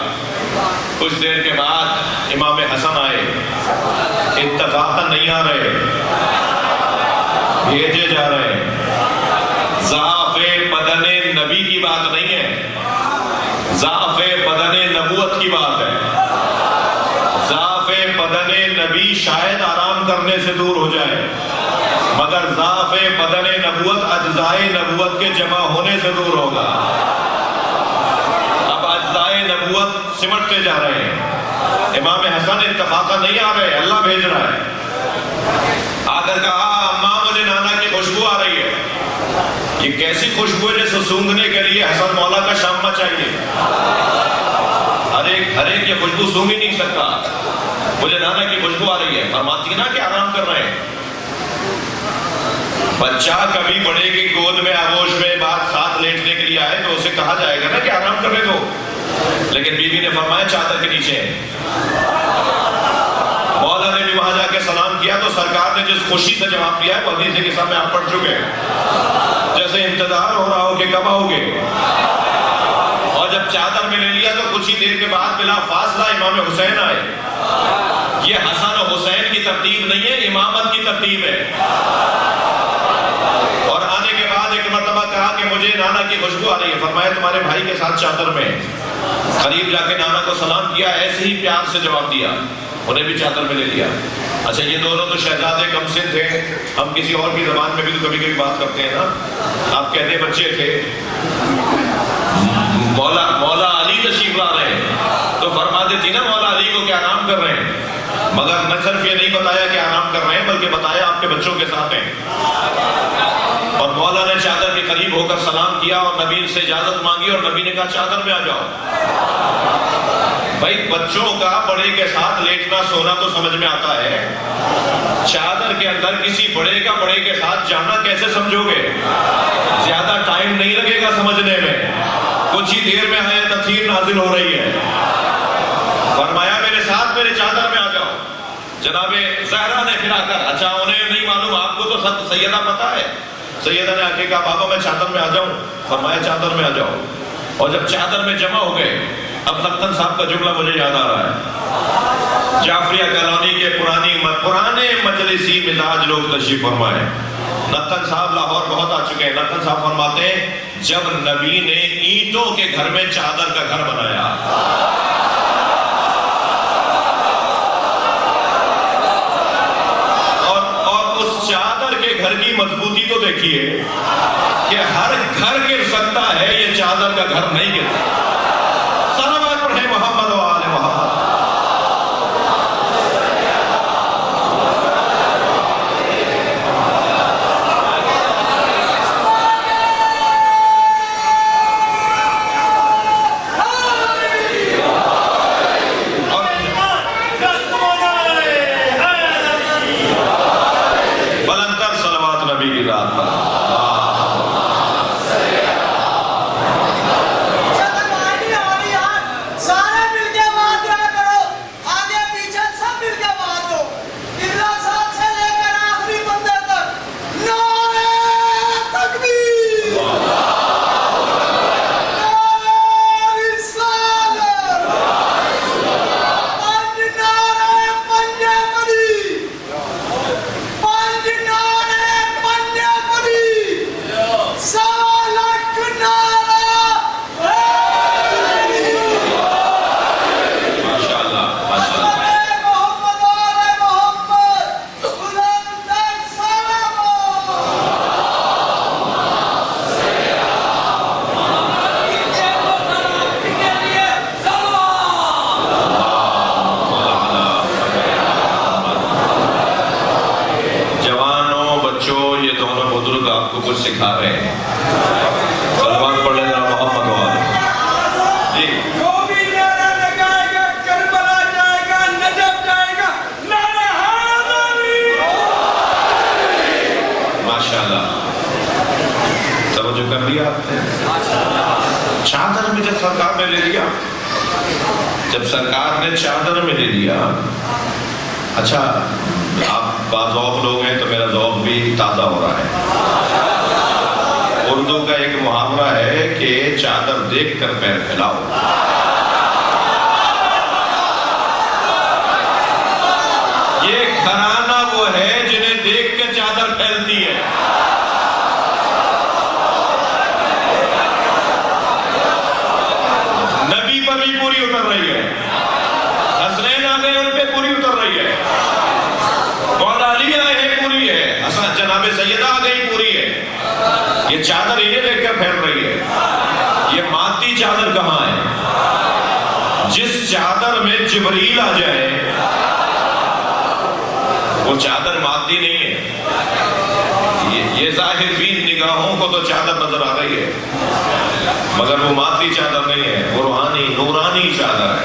کچھ دیر کے بعد امام حسن آئے، اتفاقاً نہیں آ رہے، بھیجے جا رہے ہیں، ضعف بدن نبی کی بات نہیں ہے، ضعف بدن نبوت کی بات ہے، ضعف بدن نبی شاید آرام کرنے سے دور ہو جائے، مگر ضعف بدن نبوت اجزائے نبوت کے جمع ہونے سے دور ہوگا۔ اب اجزائے نبوت سمٹتے جا رہے ہیں، امام حسن اتفاقا نہیں آ رہے، اللہ بھیج رہا ہے۔ آ کر کہا اماں مجھے نانا کی خوشبو آ رہی ہے۔ یہ کیسی خوشبو ہے جسے سونگھنے کے لیے حسن مولا کا شامہ چاہیے؟ ہر ایک یہ خوشبو سونگ ہی نہیں سکتا، مجھے نانا کی خوشبو آ رہی ہے۔ فرماتی ہے نا کہ آرام کر رہے ہیں۔ بچہ کبھی بڑے کی گود میں آغوش میں بعد ساتھ لیٹنے کے لیے آئے تو اسے کہا جائے گا نا کہ آرام کرنے دو، لیکن بی بی نے فرمایا چادر کے نیچے ہے۔ مولا نے بھی وہاں جا کے سلام کیا تو سرکار نے جس خوشی سے جواب دیا ہے وہ حدیث کے سامنے آپ پڑھ چکے ہیں، جیسے انتظار ہو رہا ہو کہ کب آؤ گے۔ اور جب چادر میں لے لیا تو کچھ ہی دیر کے بعد بلا فاصلہ امام حسین آئے۔ یہ حسن و حسین کی ترتیب نہیں ہے، امامت کی ترتیب ہے۔ اور آنے کے بعد ایک مرتبہ کہا کہ مجھے نانا کی خوشبو آ رہی ہے۔ فرمایا تمہارے بھائی کے ساتھ چادر میں۔ قریب جا کے نانا کو سلام کیا، ایسے ہی پیار سے جواب دیا، انہیں بھی چادر میں لے لیا۔ اچھا یہ دونوں تو شہزادے کم سن تھے، ہم کسی اور کی زبان میں بھی تو کبھی کبھی بات کرتے ہیں نا، آپ کہتے بچے تھے۔ مولا علی تشریف لا رہے ہیں تو فرماتے تھی نا مولا علی کو کہ آرام کر رہے ہیں، مگر نہ صرف یہ نہیں بتایا کہ آرام کر رہے ہیں بلکہ بتایا آپ کے بچوں کے ساتھ ہیں۔ اور مولا نے چادر کے قریب ہو کر سلام کیا اور نبی سے اجازت مانگی اور نبی نے کہا چادر میں آ جاؤ۔ بھائی بچوں کا بڑے کے ساتھ لیٹنا سونا تو سمجھ میں آتا ہے، چادر کے اندر کسی بڑے کا بڑے کے ساتھ جانا کیسے سمجھو گے؟ زیادہ ٹائم نہیں لگے گا سمجھنے میں، کچھ ہی دیر میں آیت تطہیر نازل ہو رہی ہے۔ فرمایا میرے ساتھ میرے چادر میں آ جاؤ۔ جناب زہرا نے پھر آ کر، اچھا انہیں نہیں معلوم، آپ کو تو سیدہ پتا ہے، سیدہ نے آ کے کہا بابا میں چادر میں آ جاؤں؟ فرمایا چادر میں آ جاؤ۔ اور جب چادر میں جمع ہو گئے، اب لقن صاحب کا جملہ مجھے یاد آ رہا ہے، جعفریہ کالونی کے پرانے مجلسی مزاج لوگ تشریف فرمائے۔ لقن صاحب لاہور بہت آ چکے ہیں۔ لقن صاحب فرماتے ہیں جب نبی نے اینٹوں کے گھر میں چادر کا گھر بنایا، اور اس چادر کے گھر کی مضبوطی تو دیکھیے کہ ہر گھر گر سکتا ہے، یہ چادر کا گھر نہیں گر سکتا۔ صلوات پڑھیں محمد و آل محمد۔ کچھ سکھا رہے ہیں، صلوات پڑھ لینا محمد والے۔ جی جو بھی نعرہ لگائے گا کربلا جائے گا، نجف جائے گا، نعرہ حیدری۔ ماشاءاللہ توجہ کر لیا آپ نے؟ چادر میں جب سرکار نے لے لیا، جب سرکار نے چادر میں لے لیا، اچھا آپ باذوق لوگ ہیں تو میرا ذوق بھی تازہ ہو رہا ہے۔ اردو کا ایک محاورہ ہے کہ چادر دیکھ کر پیر پھیلاؤ۔ یہ گھرانہ وہ ہے جنہیں دیکھ کے چادر پھیلتی ہے۔ نبی پر بھی پوری اتر رہی ہے، حسنین آ گئے ان پہ پوری اتر رہی ہے، مولا علی آئے ہیں پوری ہے، چادر انہیں دیکھ کر پھیل رہی ہے. یہ مادی چادر کہاں ہے؟ جس چادر میں جبریل آ جائے وہ چادر مادی نہیں ہے. یہ ظاہر بین نگاہوں کو تو چادر نظر آ رہی ہے مگر وہ مادی چادر نہیں ہے، وہ روحانی نورانی چادر ہے.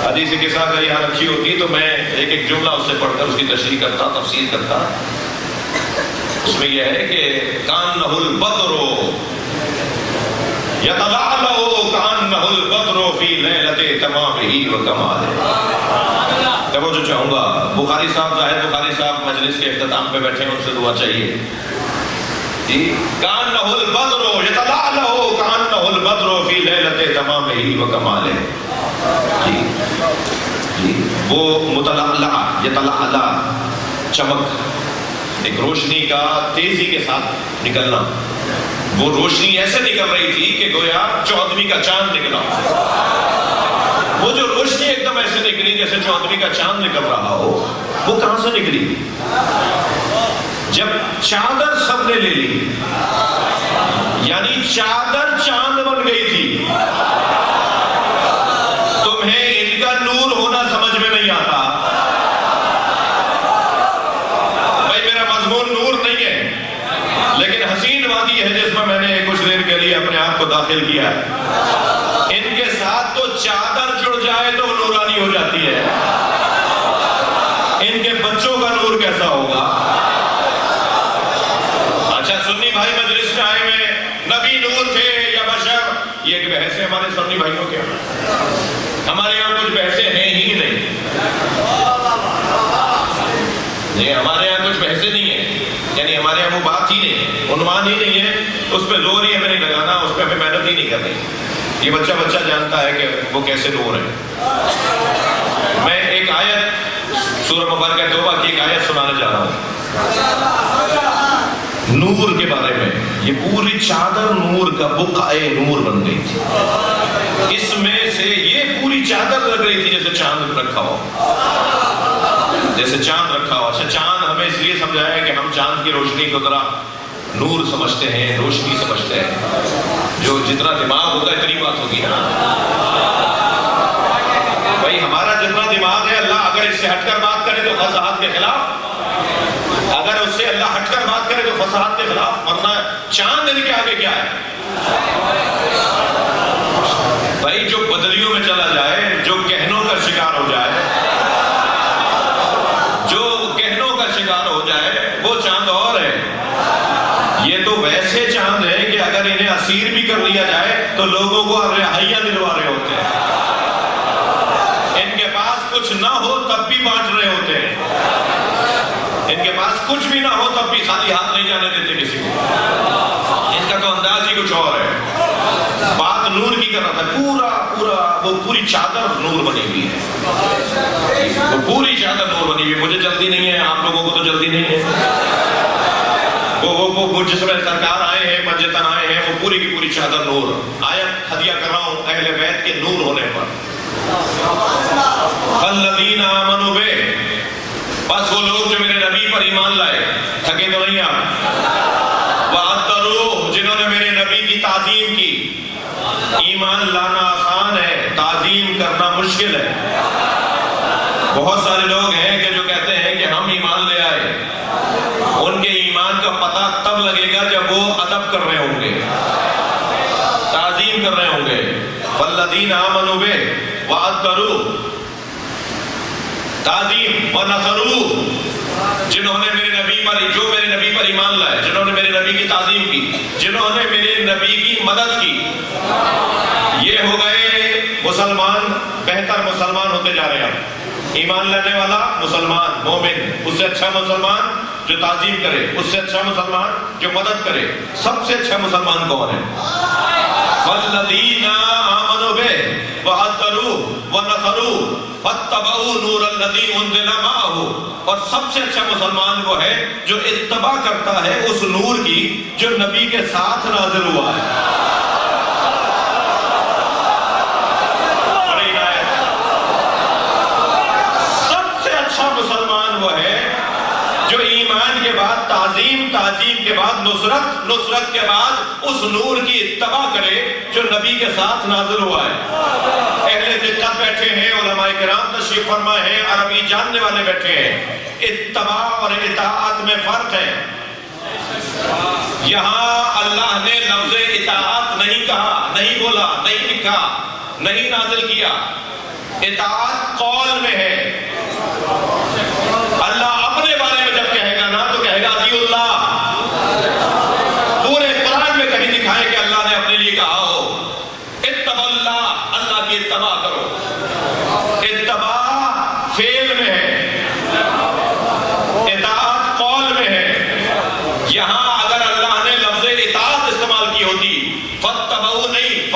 حدیث قصہ اگر یہاں رکھی ہوتی تو میں ایک ایک جملہ اس سے پڑھ کر اس کی تشریح کرتا، تفسیر کرتا. اس میں یہ ہے کہ کانہ البدر یتلألأ کانہ البدر فی لیلۃ تمامہ وکمالہ. توجہ چاہوں گا، بخاری صاحب ظاہر بخاری صاحب مجلس کے اختتام پہ بیٹھے ہیں، ان سے دعا چاہیے. جی کانہ البدر یتلألأ کانہ البدر فی لیلۃ تمامہ وکمالہ. جی وہ متلألأ یتلألأ چمک، ایک روشنی کا تیزی کے ساتھ نکلنا. وہ روشنی ایسے نکل رہی تھی کہ گویا 14ویں کا چاند نکلا. وہ جو روشنی ایک دم ایسے نکلی جیسے 14ویں کا چاند نکل رہا ہو. وہ کہاں سے نکلی؟ جب چادر سب نے لے لی، یعنی چادر چاند بن گئی تھی. تمہیں ان کا نور ہونا سمجھ میں نہیں آتا. بھائی میرا مضمون نور نہیں ہے، لیکن حسین وادی ہے جس میں نے کچھ دیر کے لیے اپنے آپ کو داخل کیا ہے. ان کے ساتھ تو چادر جڑ جائے تو وہ نورانی ہو جاتی ہے. ان کے بچوں کا نور کیسا ہوگا؟ اچھا سنی بھائی مجلس میں آئے ہوئے، نبی نور تھے یا بشر؟ یہ ایک بحث ہے ہمارے سنی بھائیوں کے. ہمارے یہاں کچھ بحثیں ہیں ہی نہیں. ہمارے یہاں کچھ بحثیں نہیں ہیں، یعنی ہمارے یہاں وہ بات ہی نہیں ہے، عنوان ہی نہیں ہے، اس پہ زور ہی ہمیں نہیں لگانا، اس پہ ہمیں محنت ہی نہیں کرنی. یہ بچہ جانتا ہے کہ وہ کیسے نور ہے. میں ایک آیت سورہ مبارکہ توبہ کی ایک آیت سنانے جا رہا ہوں نور کے بارے میں. یہ پوری چادر نور کا بقعہ نور بن گئی تھی. اس میں سے یہ پوری چادر لگ رہی تھی جیسے چاند رکھا ہو، جیسے چاند رکھا ہو. اچھا چاند ہمیں اس لیے سمجھایا ہے کہ ہم چاند کی روشنی کو ذرا نور سمجھتے ہیں، روشنی سمجھتے ہیں. جو جتنا دماغ ہوتا ہے اتنی بات ہوگی نا بھائی. ہمارا جتنا دماغ ہے، اللہ اگر اس سے ہٹ کر بات کرے تو فساد کے خلاف، اگر اس سے اللہ ہٹ کر بات کرے تو فساد کے خلاف. ورنہ چاند ان کے آگے کیا ہے بھائی؟ جو بدلیوں میں چلا جائے، جو کہنوں کا شکار ہو جائے، جو کہنوں کا شکار ہو جائے، وہ چاند اور ہے. یہ تو ویسے چاند ہے کہ اگر انہیں اسیر بھی کر لیا جائے تو لوگوں کو رہائیاں دلوا رہے ہوتے ہیں. ان کے پاس کچھ نہ ہو تب بھی بانٹ رہے ہوتے ہیں. ان کے پاس کچھ بھی نہ ہو تب بھی خالی ہاتھ نہیں جانے دیتے کسی کو. ان کا تو انداز ہی کچھ اور ہے. بات نور کی کر رہا تھا. وہ پوری چادر نور بنی ہوئی ہے. وہ پوری چادر نور بنی ہوئی ہے. مجھے جلدی نہیں ہے، آپ لوگوں کو تو جلدی نہیں ہے. وہ جس میں سرکار آئے ہیں، منجتن آئے ہیں، وہ پوری کی پوری چادر نور. آیت ہدیہ کر رہا ہوں اہل بیت کے نور ہونے پر. فالذین آمنوا بہ، بس وہ لوگ جو میرے نبی پر ایمان لائے. تھکے تو نہیں آپ؟ وعذروہ، جنہوں نے میرے نبی کی تعظیم کی. ایمان لانا آسان ہے، تعظیم کرنا مشکل ہے. بہت سارے لوگ ہیں کہ جو کہتے ہیں کہ ہم ایمان لے آئے. ان کے ایمان کا پتہ تب لگے گا جب وہ ادب کر رہے ہوں گے، تعظیم کر رہے ہوں گے. والذین آمنوا بہ وعذروہ، تعظیم. ونصروہ، جنہوں نے میرے نبی پر، جو میرے نبی پر ایمان لائے، جنہوں نے میرے نبی کی تعظیم کی، جنہوں نے میرے نبی کی مدد کی. یہ ہو گئے مسلمان، بہتر مسلمان ہوتے جا رہے ہیں. ایمان لانے والا مسلمان، مومن. اس سے اچھا مسلمان جو تعظیم کرے، اس سے اچھا مسلمان جو مدد کرے. سب سے اچھا مسلمان کون ہے؟ والذین آمنوا بہ وعذروہ ونصروہ فاتبعوا نور الذی انزل معہ. اور سب سے اچھا مسلمان وہ ہے جو اتباع کرتا ہے اس نور کی جو نبی کے ساتھ نازل ہوا ہے. مسلمان وہ ہے جو ایمان کے بعد تعظیم تعظیم کے بعد نصرت، نصرت کے بعد اس نور کی اتباع کرے جو نبی کے ساتھ نازل ہوا ہے۔ اہل دقت بیٹھے ہیں، علماء کرام تشریف فرما ہیں، عربی جاننے والے بیٹھے ہیں۔ اتباع اور اطاعت میں فرق ہے۔ یہاں اللہ نے لفظ اطاعت نہیں کہا، نہیں بولا، نہیں لکھا، نہیں نازل کیا۔ اطاعت قول میں ہے۔ اللہ اپنے بارے میں جب کہے گا نا تو کہے گا اطیعوا اللہ۔ پورے قرآن میں کہیں دکھائے کہ اللہ نے اپنے لیے کہا ہو اتبعوا اللہ، اللہ کی اتباع کرو۔ اتباع فعل میں ہے، اطاعت قول میں ہے۔ یہاں اگر اللہ نے لفظ اطاعت استعمال کی ہوتی، فاتبعوا نہیں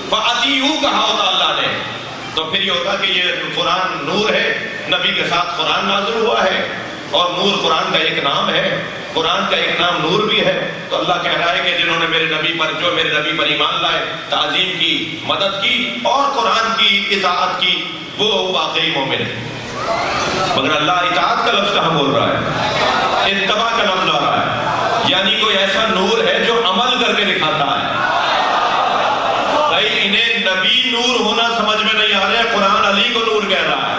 فَأَطِيعُوا کہا ہوتا اللہ نے، تو پھر یہ ہوتا کہ یہ قرآن نور ہے، نبی کے ساتھ قرآن نازل ہوا ہے، اور نور قرآن کا ایک نام ہے، قرآن کا ایک نام نور بھی ہے۔ تو اللہ کہہ رہا ہے کہ جنہوں نے میرے نبی پر، جو میرے نبی پر ایمان لائے، تعظیم کی، مدد کی اور قرآن کی اطاعت کی، وہ واقعی مومن ہے۔ مگر اللہ اطاعت کا لفظ کہاں بول رہا ہے؟ اتباع کا لفظ لا رہا ہے۔ یعنی کوئی ایسا نور ہے جو عمل کر کے دکھاتا ہے۔ بھائی انہیں نبی نور ہونا سمجھ میں نہیں آ رہا ہے، قرآن علی کو نور کہہ رہا ہے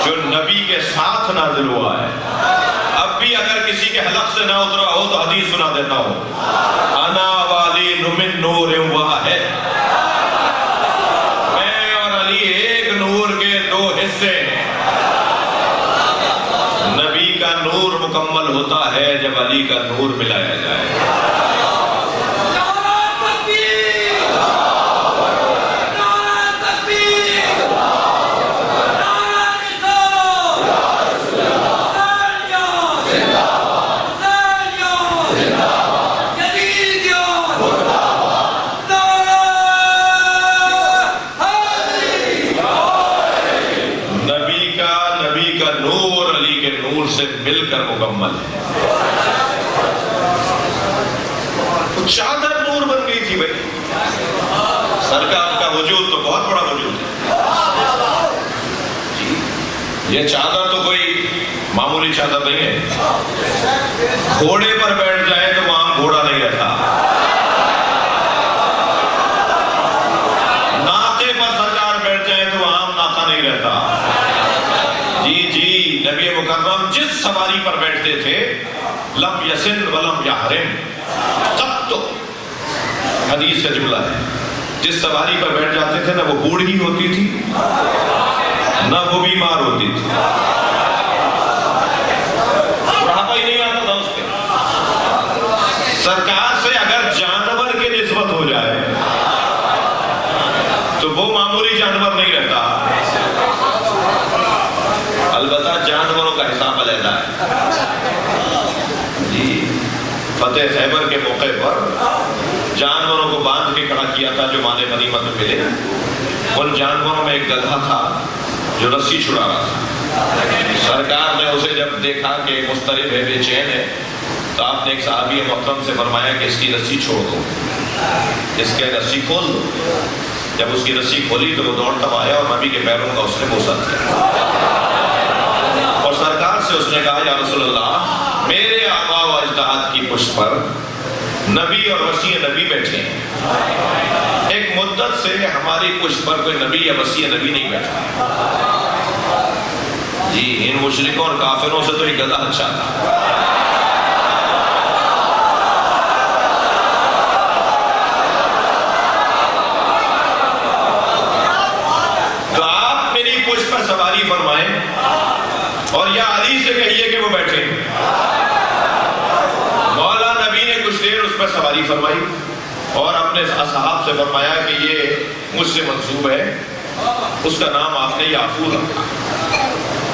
جو نبی کے ساتھ نازل ہوا ہے۔ اب بھی اگر کسی کے حلق سے نہ اترا ہو تو حدیث سنا دیتا ہوں، انا والی من نور واحد، میں اور علی ایک نور کے دو حصے ہیں۔ نبی کا نور مکمل ہوتا ہے جب علی کا نور ملایا جائے۔ سے مل کر مکمل ہے۔ چادر نور بن گئی تھی بھائی، سرکار کا وجود تو بہت بڑا وجود ہے جی۔ یہ چادر تو کوئی معمولی چادر نہیں ہے۔ گھوڑے پر بیٹھ جائے تو وہاں گھوڑا نہیں رہتا، ناقے پر سرکار بیٹھ جائے تو وہاں ناقہ نہیں رہتا۔ جی جی، نبی مکرم جس سواری پر بیٹھتے تھے، لم یسن ولم یحرم قط، حدیث کا جملہ ہے، جس سواری پر بیٹھ جاتے تھے نہ وہ بوڑھی ہوتی تھی نہ وہ بیمار ہوتی تھی، بڑھاپا ہی نہیں آتا تھا اس کے۔ سرکار سے اگر جانور کی نسبت ہو جائے تو وہ معمولی جانور نہیں رہتا۔ البتہ جانوروں کا حساب علیحدہ ہے جی۔ فتح خیبر کے موقع پر جانوروں کو باندھ کے کھڑا کیا تھا جو مال غنیمت میں ملے۔ ان جانوروں میں ایک گدھا تھا جو رسی چھڑا رہا تھا۔ سرکار نے اسے جب دیکھا کہ مضطرب ہے، بے چین ہے، تو آپ نے ایک صحابی محترم سے فرمایا کہ اس کی رسی چھوڑ دو، اس کے رسی کھول دو۔ جب اس کی رسی کھولی تو وہ دوڑتا آیا اور نبی کے پیروں کا اس نے بوسہ دیا، اور سرکار سے اس نے کہا یا رسول اللہ، میرے آباء و اجداد کی پشت پر نبی اور وصی نبی بیٹھے ہیں، ایک مدت سے ہماری پشت پر کوئی نبی یا وصی نبی نہیں بیٹھا جی۔ ان مشرکوں اور کافروں سے تو ایک گدھا اچھا تھا۔ تو آپ میری پشت پر سواری فرمائیں اور یا علی سے کہیے کہ وہ بیٹھے۔ مولا نبی نے کچھ دیر اس پر سواری فرمائی اور اپنے اصحاب سے فرمایا کہ یہ مجھ سے منسوب ہے۔ اس کا نام آپ نے یافور رکھا،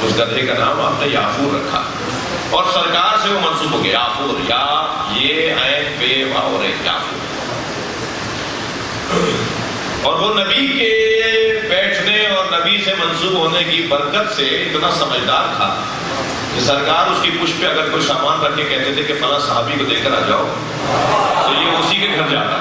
اس گدھے کا نام آپ نے یافور رکھا، اور سرکار سے وہ منسوب ہو گیا یافور، یا یہ عین پے اور یافور۔ اور وہ نبی کے بیٹھنے اور نبی سے منسوب ہونے کی برکت سے اتنا سمجھدار تھا کہ سرکار اس کی پشت پہ اگر کوئی سامان رکھ کے کہتے تھے کہ فلاں صحابی کو دے کر آ جاؤ تو یہ اسی کے گھر جاتا،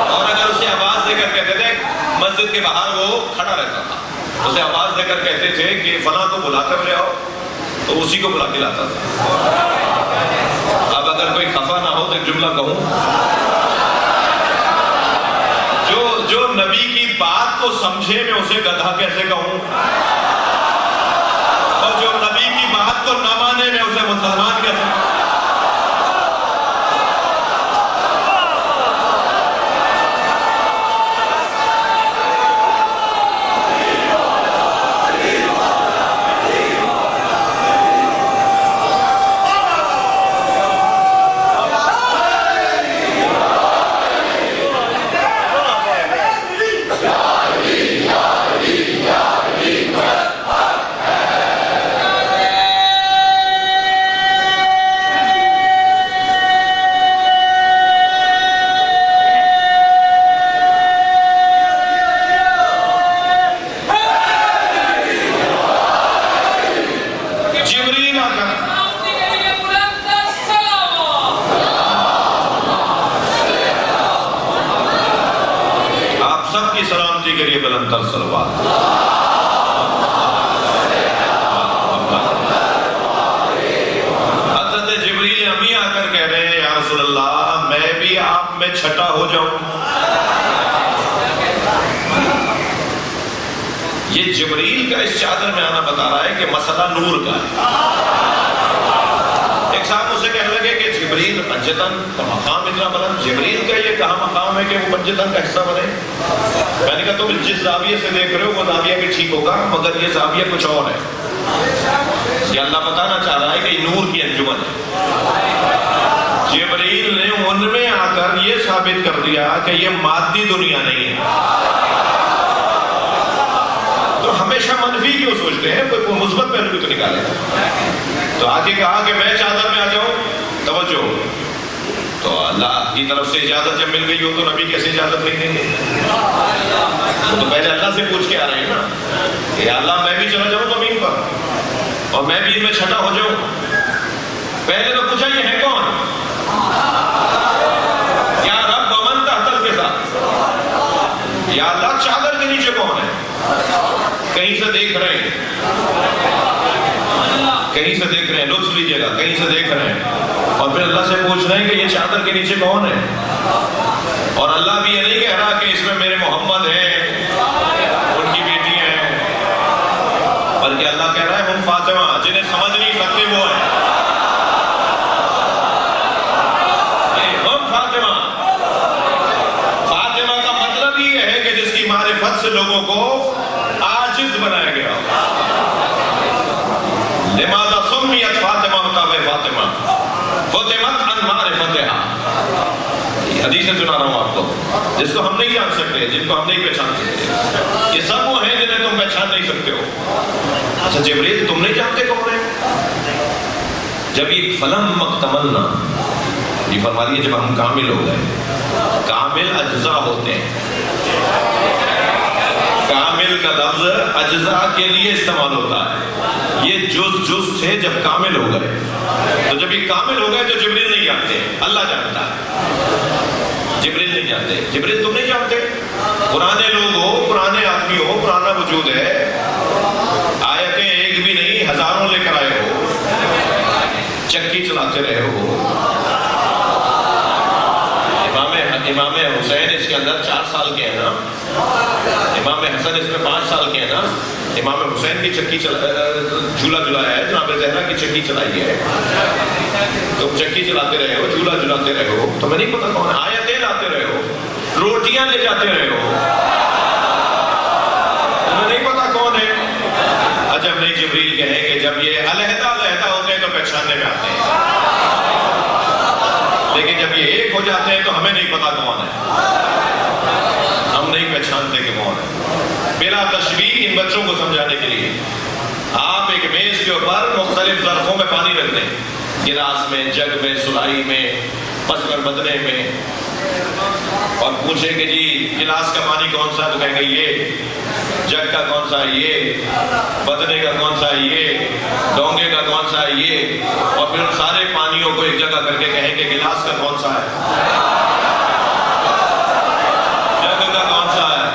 اور اگر اسے آواز دے کر کہتے تھے مسجد کے باہر وہ کھڑا رہتا تھا۔ اسے آواز دے کر کہتے تھے کہ فلاں کو بلا کر لے آؤ، تو اسی کو بلا کے لاتا تھا۔ اب اگر کوئی خفا نہ ہو تو ایک جملہ کہوں، جو نبی کی بات کو سمجھے میں اسے گدھا کیسے کہوں، اور جو نبی کی بات کو نہ مانے میں اسے مسلمان کیسے کہوں؟ چھٹا ہو جاؤں۔ یہ جبریل کا اس چادر میں آنا بتا رہا ہے کہ مسئلہ نور کا ہے۔ ایک صاحب اسے کہنے لگے کہ جبریل پنجتن کا مقام اتنا بلند، جبریل کا یہ کہاں مقام ہے کہ وہ پنجتن کا حصہ بنے؟ میں نے کہا تم جس زاویے سے دیکھ رہے ہو وہ زاویہ بھی ٹھیک ہوگا، مگر یہ زاویہ کچھ اور ہے۔ یہ اللہ بتانا چاہ رہا ہے کہ یہ نور کی انجمن ہے۔ جبریل نے ان میں آ کر یہ ثابت کر دیا کہ یہ مادی دنیا نہیں ہے۔ تو ہمیشہ منفی کیوں سوچتے ہیں؟ کوئی مثبت پہلو بھی تو نکالے۔ تو آگے کہا کہ میں چادر میں آ جاؤں، توجہ، تو اللہ کی طرف سے اجازت جب مل گئی ہو تو نبی کیسے اجازت نہیں دیں گے؟ وہ تو پہلے اللہ سے پوچھ کے آ رہے ہیں نا کہ اللہ میں بھی چلا جاؤں زمین پر اور میں بھی ان میں چھٹا ہو جاؤں۔ پہلے تو پوچھا یہ ہے کون؟ یا رب ومن تحت القصا، یا اللہ چادر کے نیچے کون ہے؟ کہیں سے دیکھ رہے ہیں، کہیں سے دیکھ رہے ہیں، لطف لیجیے گا، کہیں سے دیکھ رہے ہیں اور پھر اللہ سے پوچھ رہے ہیں کہ یہ چادر کے نیچے کون ہے؟ اور اللہ بھی یہ نہیں کہہ رہا کہ اس میں میرے محمد ہیں، ان کی بیٹی ہیں، بلکہ اللہ کہہ رہا ہے ہم فاطمہ، جنہیں سمجھ نہیں سکتے وہ ہیں۔ فاطمہ کا مطلب یہ ہے کہ جس کی معرفت سے لوگوں کو عاجز بنایا گیا۔ لماذا سمیت فاطمہ مطابع فاطمہ فطمت عن معرفتہا۔ یہ حدیثیں سنا رہا ہوں آپ کو، جس کو ہم نہیں جان سکتے، جن کو ہم نہیں پہچان سکتے، یہ سب وہ ہیں جنہیں تم پہچان نہیں سکتے ہو۔ اچھا جبریل تم نہیں جانتے کون ہے؟ جب یہ فلم مکتملنا، یہ فرما دیئے جب ہم کامل ہو گئے، کامل اجزاء ہوتے ہیں، کامل کا لفظ اجزاء کے لیے استعمال ہوتا ہے، یہ جز تھے جب کامل ہو گئے، تو جب یہ کامل ہو گئے تو جبریل نہیں جانتے، اللہ جانتا ہے، جبریل نہیں جانتے۔ جبریل تم نہیں جانتے؟ پرانے لوگ ہو، پرانے آدمی ہو، پرانا وجود ہے، آیتیں ایک بھی نہیں ہزاروں لے کر آئے ہو، چکی چلاتے رہے ہو۔ امام حسین اس کے اندر 4 سال کے ہیں نا، امام حسن اس میں 5 سال کے ہیں نا، امام حسین کی چکی جھولا جھلایا ہے، جناب زہرا کی چکی چلائی ہے، تم چکی چلاتے رہے ہو، جھولا جھلاتے رہے ہو، تمہیں نہیں پتا کون ہے، آیتیں لاتے رہے ہو، روٹیاں لے جاتے رہے ہو، تمہیں نہیں پتا کون ہے۔ عجب نہیں جبریل کہیں کہ جب یہ علیحدہ علیحدہ ہوتے ہیں تو پہچاننے میں آتے ہیں، لیکن جب یہ ایک ہو جاتے ہیں تو ہمیں نہیں پتا کون ہے، ہم نہیں پہچانتے کہ کون ہے۔ بلا تشبیہ ان بچوں کو سمجھانے کے لیے آپ ایک میز کے اوپر مختلف ظرفوں میں پانی رکھ دیں، گلاس میں، جگ میں، سلائی میں، پسکر بدنے میں، اور پوچھیں کہ جی گلاس کا پانی کون سا ہے، تو کہیں گے یہ، جگ کا کون سا ہے یہ، بدنے کا کون سا ہے یہ، ڈونگے کا کون سا ہے یہ، اور پھر سارے پانیوں کو ایک جگہ کر کے کہیں کہ گلاس کا کون سا ہے، جگ کا کون سا ہے،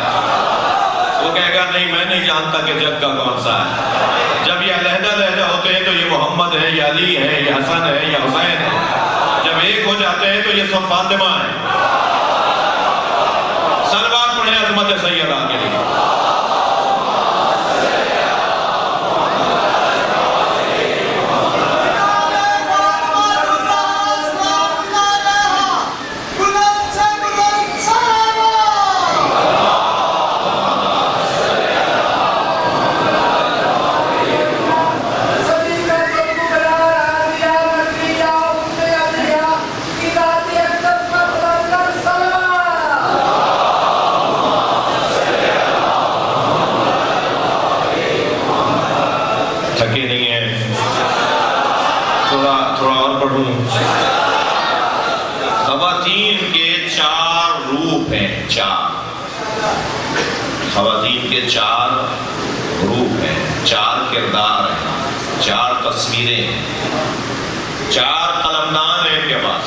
وہ کہے گا نہیں میں نہیں جانتا کہ جگ کا کون سا ہے. جب یہ علیحدہ ہوتے ہیں تو یہ محمد ہے، یہ علی ہے، یہ حسن ہے، یہ حسین ہے. جب ایک ہو جاتے ہیں تو یہ سب فاطمہ ہے. صلوات پڑھیں عظمت سیدہ کے لیے. تھکے نہیں ہیں؟ تھوڑا اور پڑھوں. خواتین کے 4 روپ ہیں. 4 خواتین کے 4 روپ ہیں، 4 کردار ہیں، 4 تصویریں ہیں، 4 قلمدان ہیں ان کے پاس.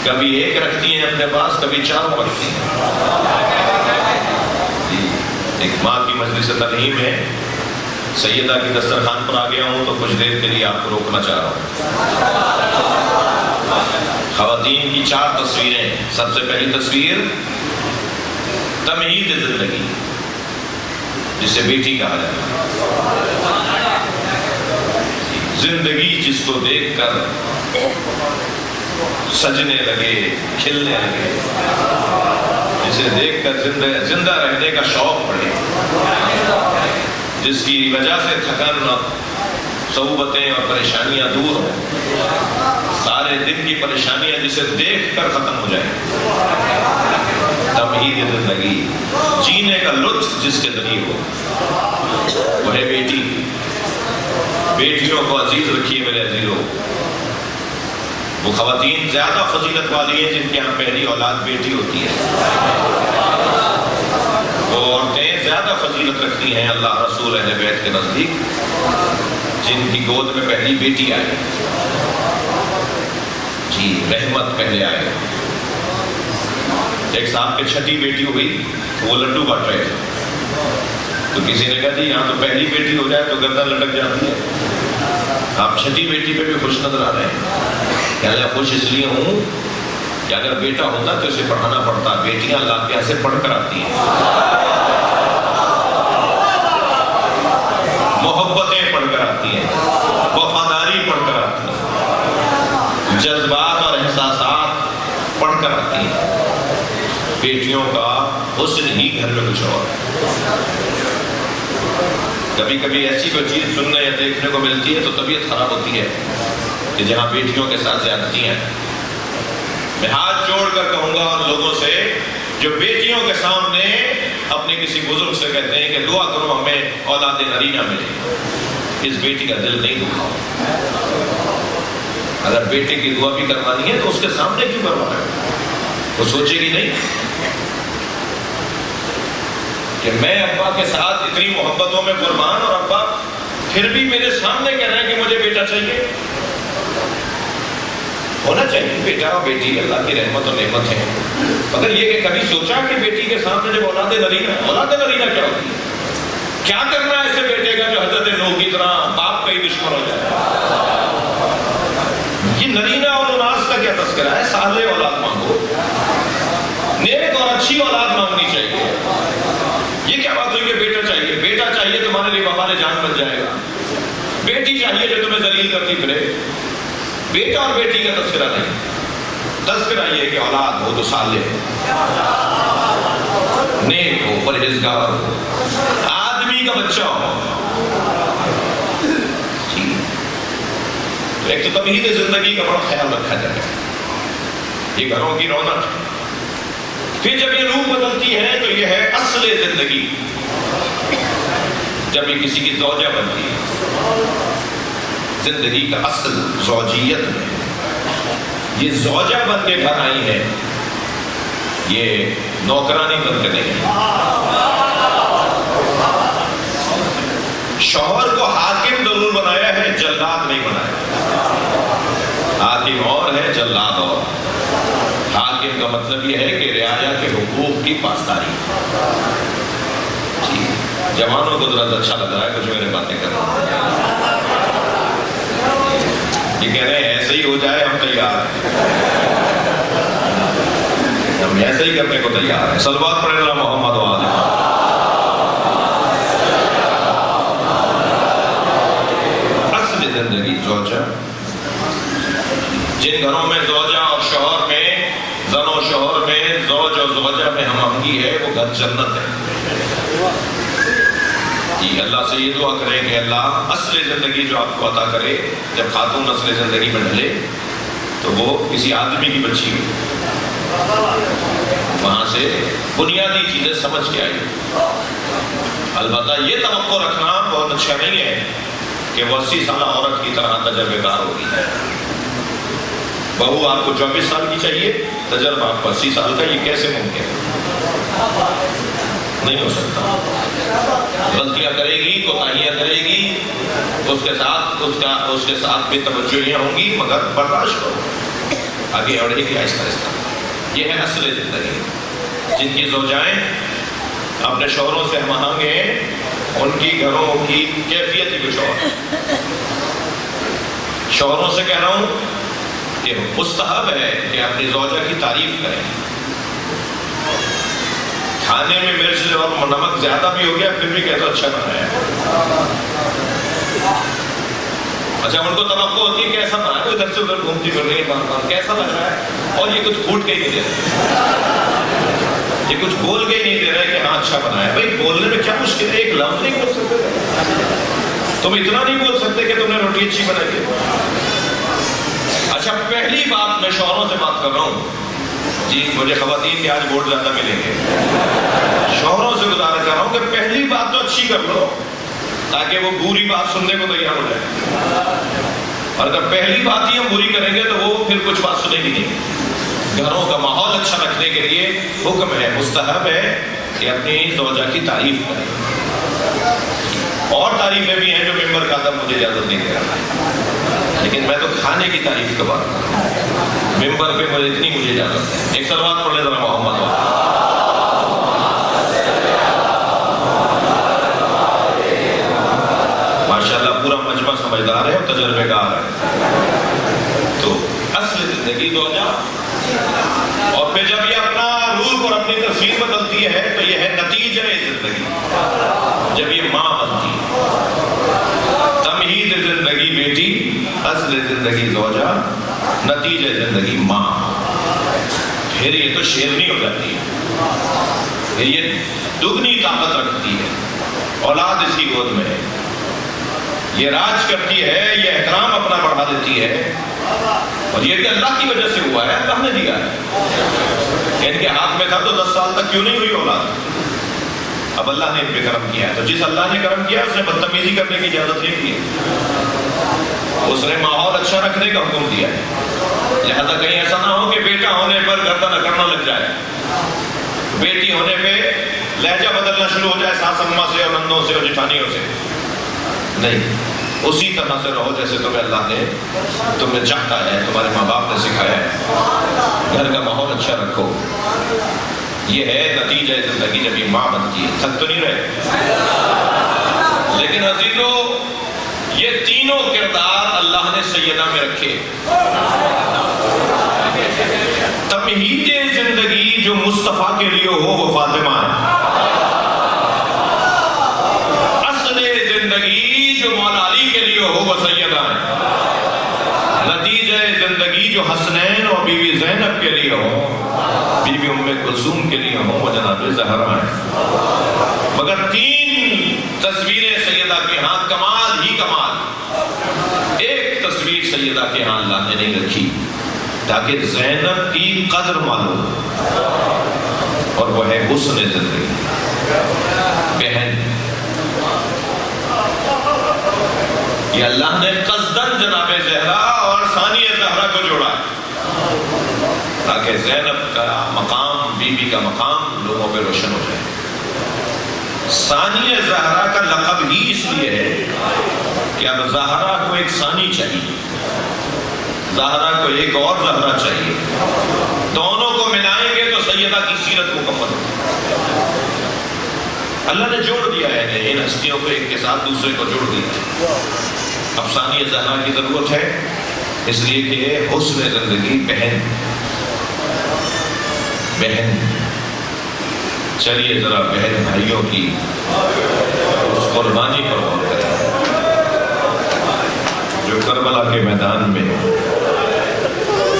کبھی ایک رکھتی ہیں اپنے پاس، کبھی 4 رکھتی ہیں. ایک ماں کی مجلس ترحیم ہے، سیدہ کی دسترخوان پر آ گیا ہوں تو کچھ دیر کے لیے آپ کو روکنا چاہ رہا ہوں. خواتین کی 4 تصویریں ہیں. سب سے پہلی تصویر تمہید زندگی، جسے بیٹی کہا جاتا ہے. زندگی جس کو دیکھ کر سجنے لگے، کھلنے لگے، جسے دیکھ کر زندہ رہنے کا شوق پڑے، جس کی وجہ سے تھکن، صعوبتیں اور پریشانیاں دور ہوں، سارے دن کی پریشانیاں جسے دیکھ کر ختم ہو جائیں. تمہید زندگی، جینے کا لطف جس کے ذریعے ہو، وہ ہے بیٹی. بیٹیوں کو عزیز رکھیے میرے عزیزوں. وہ خواتین زیادہ فضیلت والی ہیں جن کے یہاں پہلی اولاد بیٹی ہوتی ہے. وہ عورتیں زیادہ فضیلت رکھتی ہیں اللہ رسول اہل بیت کے نزدیک جن کی گود میں پہلی بیٹی آئے. جی، رحمت پہلے آئے. ایک صاحب کے 6ٹھی بیٹی ہوئی، وہ لڈو بانٹ رہے تھے، تو کسی نے کہا جی یہاں تو پہلی بیٹی ہو جائے تو گردن لٹک جاتی ہے، آپ 6ٹھی بیٹی پہ بھی خوش نظر آ رہے ہیں. کہنے لگا خوش اس لیے ہوں کہ اگر بیٹا ہوتا تو اسے پڑھانا پڑتا، بیٹیاں اللہ کے یہاں سے پڑھ کر آتی ہیں، محبتیں پڑھ کر آتی ہیں، وفاداری پڑھ کر آتی ہیں، جذبات اور احساسات پڑھ کر آتی ہیں. بیٹیوں کا حسن ہی گھر میں کچھ اور. کبھی کبھی ایسی کوئی چیز سننے یا دیکھنے کو ملتی ہے تو طبیعت خراب ہوتی ہے کہ جہاں بیٹیوں کے ساتھ زیادتی ہیں. میں ہاتھ جوڑ کر کہوں گا ان لوگوں سے جو بیٹیوں کے سامنے اپنے کسی بزرگ سے کہتے ہیں کہ دعا کرو ہمیں اولاد نرینہ ملے، اس بیٹی کا دل نہیں دکھاؤ. اگر بیٹے کی دعا بھی کروانی ہے تو اس کے سامنے کیوں کروانا ہے؟ وہ سوچے گی نہیں کہ میں ابا کے ساتھ اتنی محبتوں میں قربان اور ابا پھر بھی میرے سامنے کہہ رہے ہیں کہ مجھے بیٹا چاہیے. ہونا چاہیے بیٹا اور بیٹی اللہ کی رحمت اور نعمت ہے، مگر یہ کہ کبھی سوچا کہ بیٹی کے سامنے جب اولاد نرینہ کیا ہوتی ہے؟ کیا کرنا ہے ایسے بیٹے کا جو حضرت نوح کی طرح باپ کا ہی دشمن ہو جائے؟ یہ نرینہ اور اناس کا کیا تذکرہ ہے؟ صالح اولاد مانگو، نیک اور اچھی اولاد مانگنی چاہیے. یہ کیا بات ہوئی کہ بیٹا چاہیے؟ بیٹا چاہیے تمہارے لیے وبال جان بن جائے گا، بیٹی چاہیے جو تمہیں ذلیل کرتی پھرے. بیٹا اور بیٹی کا تذکرہ نہیں، تذکرہ یہ کہ اولاد ہو تو صالح ہو، نیک ہو، پرہیزگار ہو، آدمی کا بچہ ہو. ایک تو تمہید زندگی کا بڑا خیال رکھا جائے، یہ گھروں کی رونق ہے. پھر جب یہ روح بدلتی ہے تو یہ ہے اصل زندگی. جب یہ کسی کی زوجہ بنتی ہے، زندگی کا اصل زوجیت میں یہ زوجہ بن کے گھر آئی ہے، یہ نوکرانی بن کے نہیں. شوہر کو حاکم ضرور بنایا ہے، جلاد نہیں بنایا. حاکم اور ہے، جلاد اور. حاکم کا مطلب یہ ہے کہ رعایا کے حقوق کی پاسداری. جوانوں کو ذرا اچھا لگ رہا ہے کچھ میرے باتیں کر رہا ہوں. یہ کہہ رہے ہیں ایسے ہی ہو جائے ہم تیار ہیں، ہم ایسے ہی کرنے کو تیار ہیں. صلوات پڑھیں ذرا محمد و آل محمد. اصل زندگی زوجہ، جن گھروں میں زوجہ اور شوہر میں، زن و شوہر میں، زوج اور زوجہ میں ہم آہنگی ہے، وہ گھر جنت ہے. جی اللہ سے یہ دعا کریں کہ اللہ اصل زندگی جو آپ کو عطا کرے. جب خاتون اصل زندگی میں ڈھلے تو وہ کسی آدمی کی بچی ہوئی، وہاں سے بنیادی چیزیں سمجھ کے آئی. البتہ یہ توقع رکھنا بہت اچھا نہیں ہے کہ وہ 80 سالہ عورت کی طرح تجربے کار ہوگی. بہو آپ کو 24 سال کی چاہیے، تجربہ آپ کو 80 سال کا، یہ کیسے ممکن ہے؟ نہیں ہو سکتا. غلطیاں کرے گی، کوتاہیاں کرے گی، اس کے ساتھ بھی توجہیاں ہوں گی، مگر برداشت کرو، آگے بڑھے گی آہستہ آہستہ. یہ ہے اصل زندگی. جن کی زوجائیں اپنے شوہروں سے ہم آہنگ ہیں، ان کی گھروں کی کیفیت ہی کچھ اور. شوہروں سے کہہ رہا ہوں کہ مستحب ہے کہ اپنی زوجہ کی تعریف کریں. کھانے میں مرچ اور نمک زیادہ بھی ہو گیا پھر بھی کہتا اچھا بنا ہے. اچھا ان کو توقع ہوتی ہے کیسا بنا ہے، ادھر سے ادھر گھومتی پھر رہی ہے، کیسا لگ رہا ہے، اور یہ کچھ پھوٹ کے ہی نہیں دے رہے، یہ کچھ بول کے ہی نہیں دے رہے کہ ہاں اچھا بنا ہے. بھائی بولنے میں کیا مشکل ہے، ایک لفظ نہیں بول سکتے، تم اتنا نہیں بول سکتے کہ تم نے روٹی اچھی بنائی ہے. اچھا پہلی بات میں شوہروں سے بات کر رہا ہوں. جی مجھے خواتین کے آج ووٹ زیادہ ملیں گے. شوہروں سے گزارا کر رہا ہوں کہ پہلی بات تو اچھی کر لو تاکہ وہ بری بات سننے کو تیار ہو جائے. اور اگر پہلی بات ہی ہم بری کریں گے تو وہ پھر کچھ بات سنے گی نہیں. گھروں کا ماحول اچھا رکھنے کے لیے حکم ہے، مستحب ہے کہ اپنی زوجہ کی تعریف کریں. اور تعریفیں بھی ہیں جو ممبر کا ادب مجھے اجازت نہیں دے رہا، لیکن میں تو کھانے کی تعریف کا بات کر رہا ہوں. ممبر پہ مجھے اجازت ہے. ایک صلوات پڑھ لیں ذرا محمد والا. ماشاءاللہ پورا مجمع سمجھدار ہے اور تجربے کار ہے. تو اصل زندگی زوجہ، اور پھر جب یہ اپنا روح اور اپنی تصویر بدلتی ہے تو یہ ہے نتیجہ زندگی. جب یہ ماں بنتی ہے، تمہید زندگی بیٹی، اصل زندگی زوجہ، نتیجہ زندگی ماں. پھر یہ تو شیرنی ہو جاتی ہے، پھر یہ دگنی طاقت رکھتی ہے. اولاد اس کی گود میں ہے، یہ راج کرتی ہے، یہ احترام اپنا بڑھا دیتی ہے. اور یہ بھی اللہ کی وجہ سے ہوا ہے، اللہ نے دیا ہے. ان کے ہاتھ میں تھا تو 10 سال تک کیوں نہیں ہوئی اولاد؟ اب اللہ نے ان پہ کرم کیا ہے. تو جس اللہ نے کرم کیا اس نے بدتمیزی کرنے کی اجازت نہیں دی ہے، اس نے ماحول اچھا رکھنے کا حکم دیا ہے. لہذا کہیں ایسا نہ ہو کہ بیٹا ہونے پر گردن اکڑنا لگ جائے، بیٹی ہونے پہ لہجہ بدلنا شروع ہو جائے ساس اماں سے اور نندوں سے اور جٹھانیوں سے. نہیں، اسی طرح سے رہو جیسے تمہیں اللہ نے تمہیں چاہتا ہے، تمہارے ماں باپ نے سکھایا ہے. گھر کا ماحول اچھا رکھو. یہ ہے نتیجہ زندگی جب یہ ماں بنتی ہے. تھک تو نہیں رہے، لیکن عزیزو یہ تینوں کردار اللہ نے سیدہ میں رکھے. تمہید زندگی جو مصطفیٰ کے لیے ہو وہ فاطمہ ہے. اصل زندگی جو مولا علی کے لیے ہو وہ سیدہ ہے. نتیجہ زندگی جو حسنین اور بی بی زینب کے لیے ہو، بی بی ام کلثوم کے لیے ہو، وہ جناب زہرا ہے. مگر 3 تصویریں سیدہ کے ہاں کمال ہی کمال. ایک تصویر سیدہ کے ہاں اللہ نے نہیں رکھی تاکہ زینب کی قدر معلوم، اور وہ ہے حسن زندگی. بہن، یہ اللہ نے قصداً جناب زہرا اور ثانیہ زہرا کو جوڑا ہے تاکہ زینب کا مقام، بی بی کا مقام لوگوں پہ روشن ہو جائے. ثانیہ زہرا کا لقب ہی اس لیے ہے کہ اب زہرا کو ایک ثانی چاہیے، زہرا کو ایک اور زہرا چاہیے. دونوں کو ملائیں گے تو سیدہ کی سیرت مکمل ہوگی. اللہ نے جوڑ دیا ہے ان ہستیوں کو ایک کے ساتھ دوسرے کو جوڑ دیا. اب ثانیہ زہرا کی ضرورت ہے اس لیے کہ حسن زندگی بہن چلیے ذرا بہن بھائیوں کی اس قربانی پر غور کریں جو کربلا کے میدان میں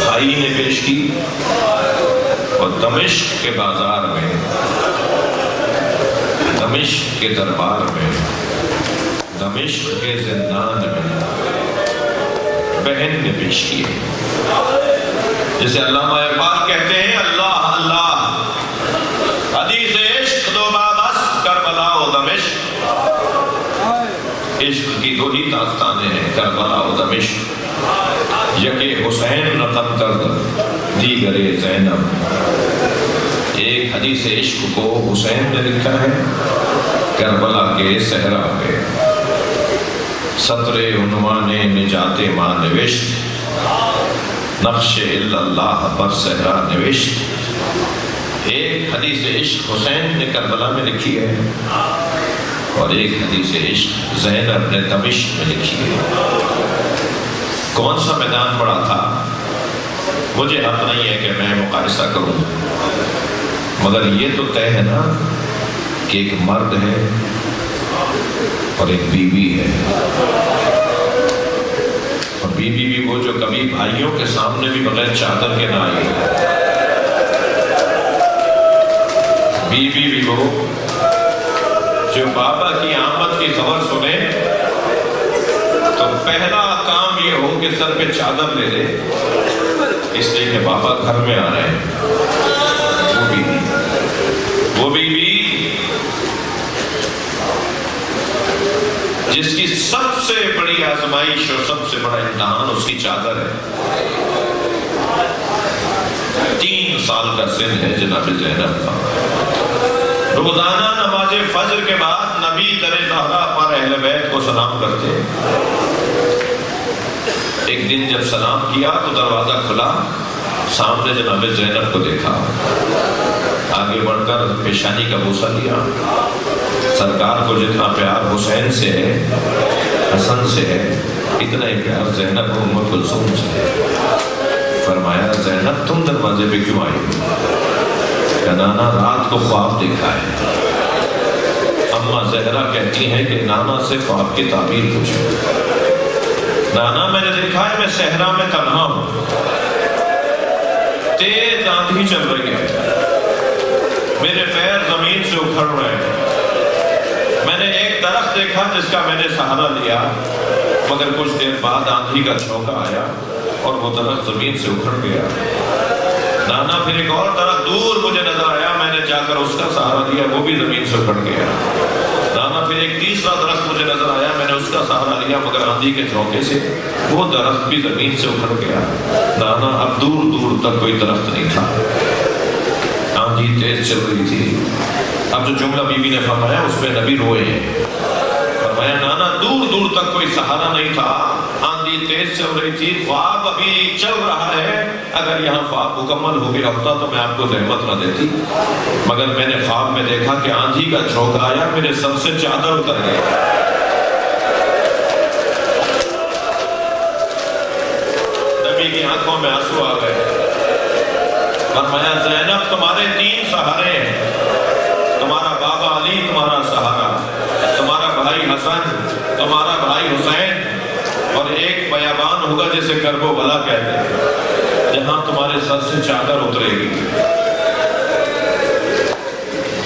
بھائی نے پیش کی اور دمشق کے بازار میں، دمشق کے دربار میں، دمشق کے زندان میں بہن نے پیش کی ہے. جسے علامہ اقبال کہتے ہیں اللہ اللہ حدیث عشق دو بابس کربلا و دمشق. عشق کی دو ہی داستانیں ہیں، کربلا و دمشق. یکے حسین رقم کرد دیگر زینب. ایک حدیث عشق کو حسین نے لکھا ہے کربلا کے صحرا پہ. سطر عنوان نجات ماں نوشت، نقش اللہ پر صحرا نوشت. ایک حدیث عشق حسین نے کربلا میں لکھی ہے اور ایک حدیث عشق زینب نے دمشق میں لکھی ہے. کون سا میدان بڑا تھا مجھے حق نہیں ہے کہ میں مقایسہ کروں، مگر یہ تو طے ہے نا کہ ایک مرد ہے اور ایک بیوی ہے. اور بیوی بھی وہ جو کبھی بھائیوں کے سامنے بھی بغیر چادر کے نہ آئی. بیوی بھی وہ جو بابا کی آمد کی خبر سنے تو پہلا کام یہ ہو کہ سر پہ چادر لے لے اس لیے کہ بابا گھر میں آ رہے ہیں. وہ بیوی جس کی سب سے بڑی آزمائش اور سب سے بڑا امتحان اس کی چادر ہے. 3 سال کا سن ہے جناب زینب کا. روزانہ نماز فجر کے بعد نبی در زہرا پر اہل بیت کو سلام کرتے. ایک دن جب سلام کیا تو دروازہ کھلا، سامنے جناب زینب کو دیکھا. آگے بڑھ کر پیشانی کا بوسہ لیا. سرکار کو جتنا پیار حسین سے ہے، حسن سے ہے، اتنا ہی پیار زینب و ام کلثوم سے ہے. فرمایا زینب تم دروازے پہ کیوں آئی ہو؟ کہ نانا رات کو خواب دیکھا ہے. اماں زہرا کہتی ہیں کہ نانا سے خواب کی تعبیر پوچھو. نانا میں نے دیکھا ہے میں صحرا میں تنہا ہوں، تیز آندھی چل رہی ہے، میرے پیر زمین سے اکھڑ رہے ہیں. میں نے ایک درخت دیکھا جس کا میں نے سہارا لیا، مگر کچھ دیر بعد آندھی کا جھونکا آیا اور وہ درخت زمین سے اکھڑ گیا. نانا پھر ایک اور درخت دور مجھے نظر آیا، میں نے جا کر اس کا سہارا لیا، وہ بھی زمین سے اکھڑ گیا. نانا پھر ایک تیسرا درخت مجھے نظر آیا، میں نے اس کا سہارا لیا، مگر آندھی کے جھونکے سے وہ درخت بھی زمین سے اکھڑ گیا. نانا اب دور دور تک کوئی درخت نہیں تھا، آندھی تیز چل رہی تھی. اب جو جملہ بی بی نے فرمایا اس پہ نبی روئے ہیں. فرمایا نانا دور دور تک کوئی سہارا نہیں تھا، آندھی تیز چل رہی تھی، خواب ابھی چل رہا ہے. اگر یہاں خواب مکمل ہو گیا ہوتا تو میں آپ کو زحمت نہ دیتی، مگر میں نے خواب میں دیکھا کہ آندھی کا جھونکا آیا، میرے سر سے چادر اتر گئی. نبی کی آنکھوں میں آنسو آ گئے. فرمایا زینب تمہارے 3 سہارے ہیں، تمہارا بابا علی تمہارا سہارا، تمہارا بھائی حسن، تمہارا بھائی حسین، اور ایک بیابان ہوگا جسے کرب و بلا کہتے ہیں، جہاں تمہارے سر سے چادر اترے گی.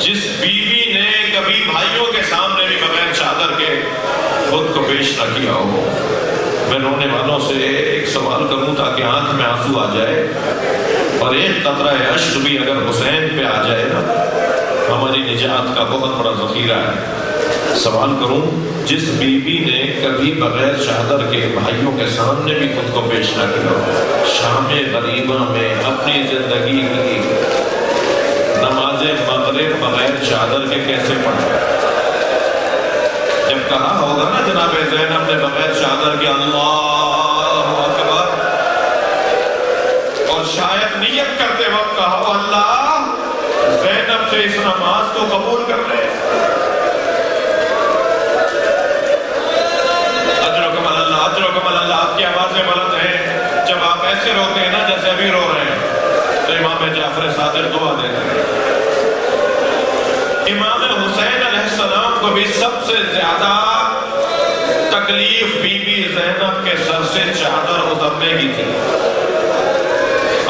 جس بیوی نے کبھی بھائیوں کے سامنے بھی بغیر چادر کے خود کو پیش نہ کیا ہو، میں رونے والوں سے ایک سوال کروں تاکہ آنکھ میں آنسو آ جائے اور ایک قطرہ اشک بھی اگر حسین پہ آ جائے نا، ہماری نجات کا بہت بڑا ذخیرہ ہے. سوال کروں جس بیوی نے کبھی بغیر چادر کے بھائیوں کے سامنے بھی خود کو پیش نہ کیا، شام غریبہ میں اپنی زندگی کی نماز مغرب بغیر چادر کے کیسے پڑھا؟ جب کہا ہوگا نا جناب زینب نے بغیر چادر کے اللہ اکبر، اور شاید نیت کرتے وقت کہا اللہ زینب سے اس نماز کو قبول کر لے. اجرکم علی اللہ. آپ کی آوازیں بلند ہیں. جب آپ ایسے روتے ہیں نا جیسے ابھی رو رہے ہیں تو امام جعفر صادق دعا دیتے ہیں. امام حسین علیہ السلام کو بھی سب سے زیادہ تکلیف بی بی زینب کے سر سے چادر اترنے کی تھی.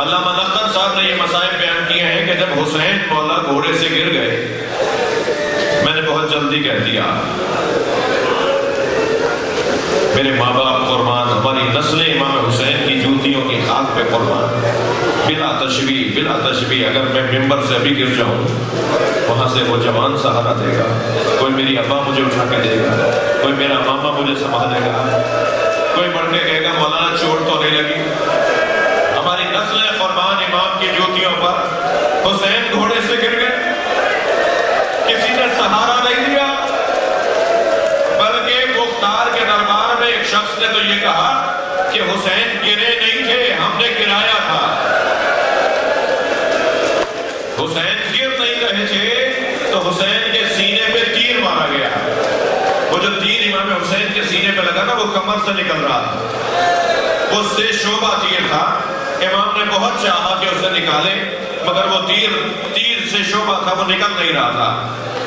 علامہ نقل صاحب نے یہ مسائل بیان کیے ہیں کہ جب حسین مولا گھوڑے سے گر گئے، میں نے بہت جلدی کہہ دیا میرے ماں باپ قربان، ہماری نسل امام حسین کی جوتیوں کی خاک پہ قربان. بلا تشبیہ اگر میں ممبر سے ابھی گر جاؤں، وہاں سے وہ جوان سہارا دے گا، کوئی میری ابا مجھے اٹھا کے دے گا، کوئی میرا ماما مجھے سنبھالے گا، کوئی بڑھ کے کہے گا مولانا چوٹ تو نہیں لگی. ہماری نسل قربان امام کی جوتیوں پر. حسین گھوڑے سے گر گئے، کسی نے سہارا نہیں دیا، بلکہ مختار کے دربار میں ایک شخص نے تو یہ کہا کہ حسین گرے نہیں تھے، ہم نے گرایا تھا. حسین گر نہیں رہے تھے تو حسین کے سینے پہ تیر مارا گیا. وہ جو تیر امام حسین کے سینے پہ لگا نا وہ کمر سے نکل رہا تھا، اس سے شعبہ تیر تھا. امام نے بہت چاہا کہ اسے نکالے، مگر وہ تیر سے شعبہ تھا، وہ نکل نہیں رہا تھا.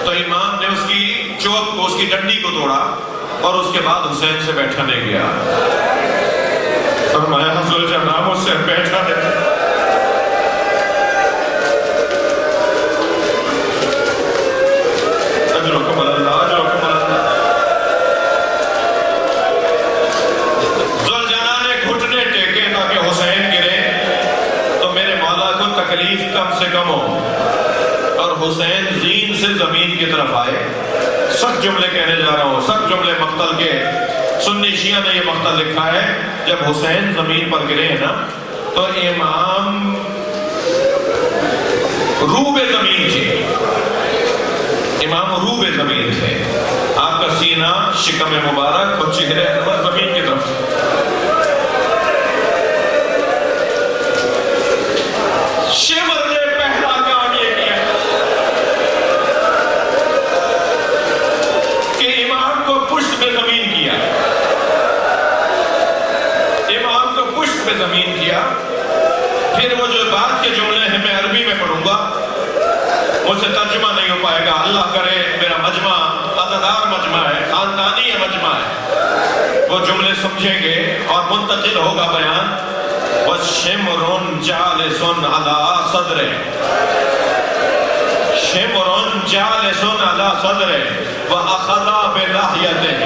تو امام نے اس کی چوک کو، اس کی ڈنڈی کو توڑا اور اس کے بعد حسین سے بیٹھا نہیں گیا. فرمایا حضور جناب اس سے بیٹھا نہیں. اجرکم علی اللہ، اجرکم علی اللہ. ذوالجلال نے گھٹنے ٹیکے تاکہ حسین گرے تو میرے مولا کو تکلیف کم سے کم ہو. اور حسین زین سے زمین کی طرف آئے. سخت جملے کہنے جا رہا ہوں، سخت جملے مقتل کے. سنی شیعہ نے یہ مقتل لکھا ہے، جب حسین زمین پر گرے ہیں نا تو امام روبے زمین تھے. امام روبے زمین تھے. آپ کا سینہ، شکم مبارک اور چہرے انور زمین کی طرف. شمر نے پہلا کام یہ کیا کہ امام کو پشت پہ زمین کیا. امام کو پشت پہ زمین کیا. پھر وہ جو بات کے جملے ہیں میں عربی میں پڑھوں گا، مجھ سے ترجمہ نہیں ہو پائے گا. اللہ کرے میرا مجمع عزادار مجمع ہے، خاندانی مجمع ہے، وہ جملے سمجھیں گے اور منتقل ہوگا بیان. وَشِمْرٌ جَالِسٌ عَلَىٰ صَدْرِهِ، شِمْرٌ جَالِسٌ عَلَىٰ صَدْرِهِ وَأَخَذَ بِلَحْيَتِهِ.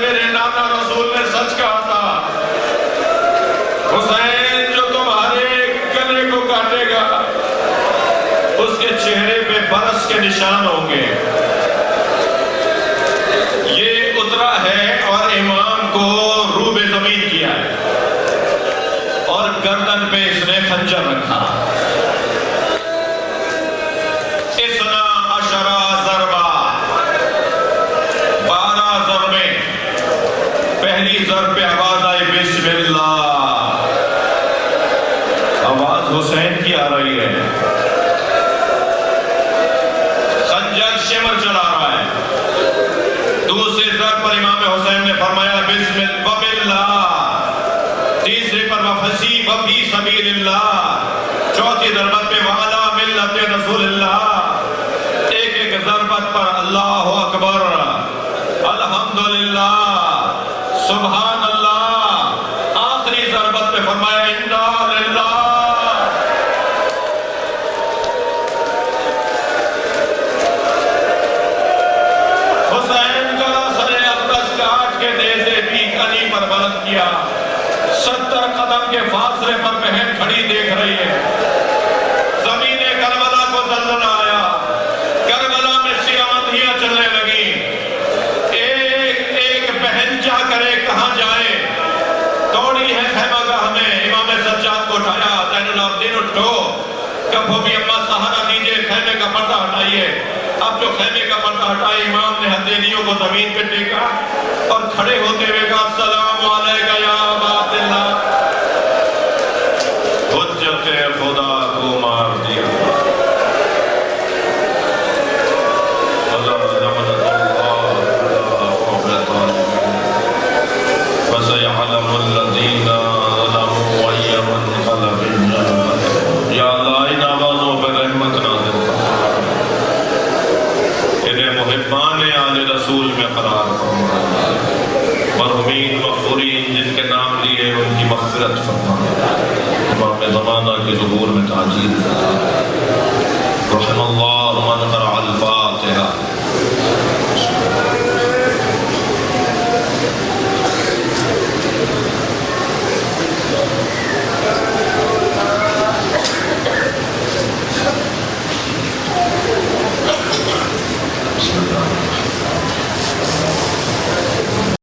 میرے نانا رسول نے سچ کہا تھا، حسین جو تمہارے گلے کو کاٹے گا اس کے چہرے پہ برس کے نشان ہوں گے. یہ اترا ہے اور امام کو روبے زمین کیا ہے اور گردن پہ اس نے خنجر رکھا. ضرب پہ آواز آئی بسم اللہ. آواز حسین کی آ رہی ہے، خنجر شمر چلا رہا ہے. دوسری ضرب پر امام حسین نے فرمایا بسم اللہ. تیسری پر وفسی وفی سبیل اللہ. چوتھی ضربت پہ وعلا ملت رسول اللہ. ایک ایک ضربت پر اللہ اکبر، الحمدللہ، سبحان اللہ. آخری ضربت پہ فرمایا انا للہ. حسین کا سر اقدس کاٹ کے نیزے بھی کنی پر بلند کیا. 70 قدم کے فاصلے پر بہن کھڑی دیکھ رہی ہے. زمین کربلا کو زلزلہ آیا، کربلا میں سیاہ آندھیاں چلنے لگی. ایک بہن کیا کرے، کہاں جائے؟ دوڑی ہے خیمہ گاہ میں، امام سجاد کو اٹھایا. زین العابدین اٹھو، کبھو بھی اماں سہارا دیجئے، خیمے کا پردہ ہٹائیے. اب جو خیمے کا پردہ ہٹائے، امام نے ہتھیلیوں کو زمین پہ ٹیکا اور کھڑے ہوتے ہوئے کہا السلام علیکہ یا ابا عبداللہ. حجت خدا کو مار دیا. فَسَيَعْلَمُ الَّذِينَ ظَلَمُوا أَيَّ مُنْقَلَبٍ يَنقَلِبُونَ. یا اللہ ان آوازوں پر رحمت نازل فرما، انہیں محبان آل رسول میں قرار فرما. مرحومین مغفورین جن کے نام لیے ان کی مغفرت فرما. امام زمانہ کے ظہور میں تاجیل فرما. رحم اللہ من قرأ الفاتحہ.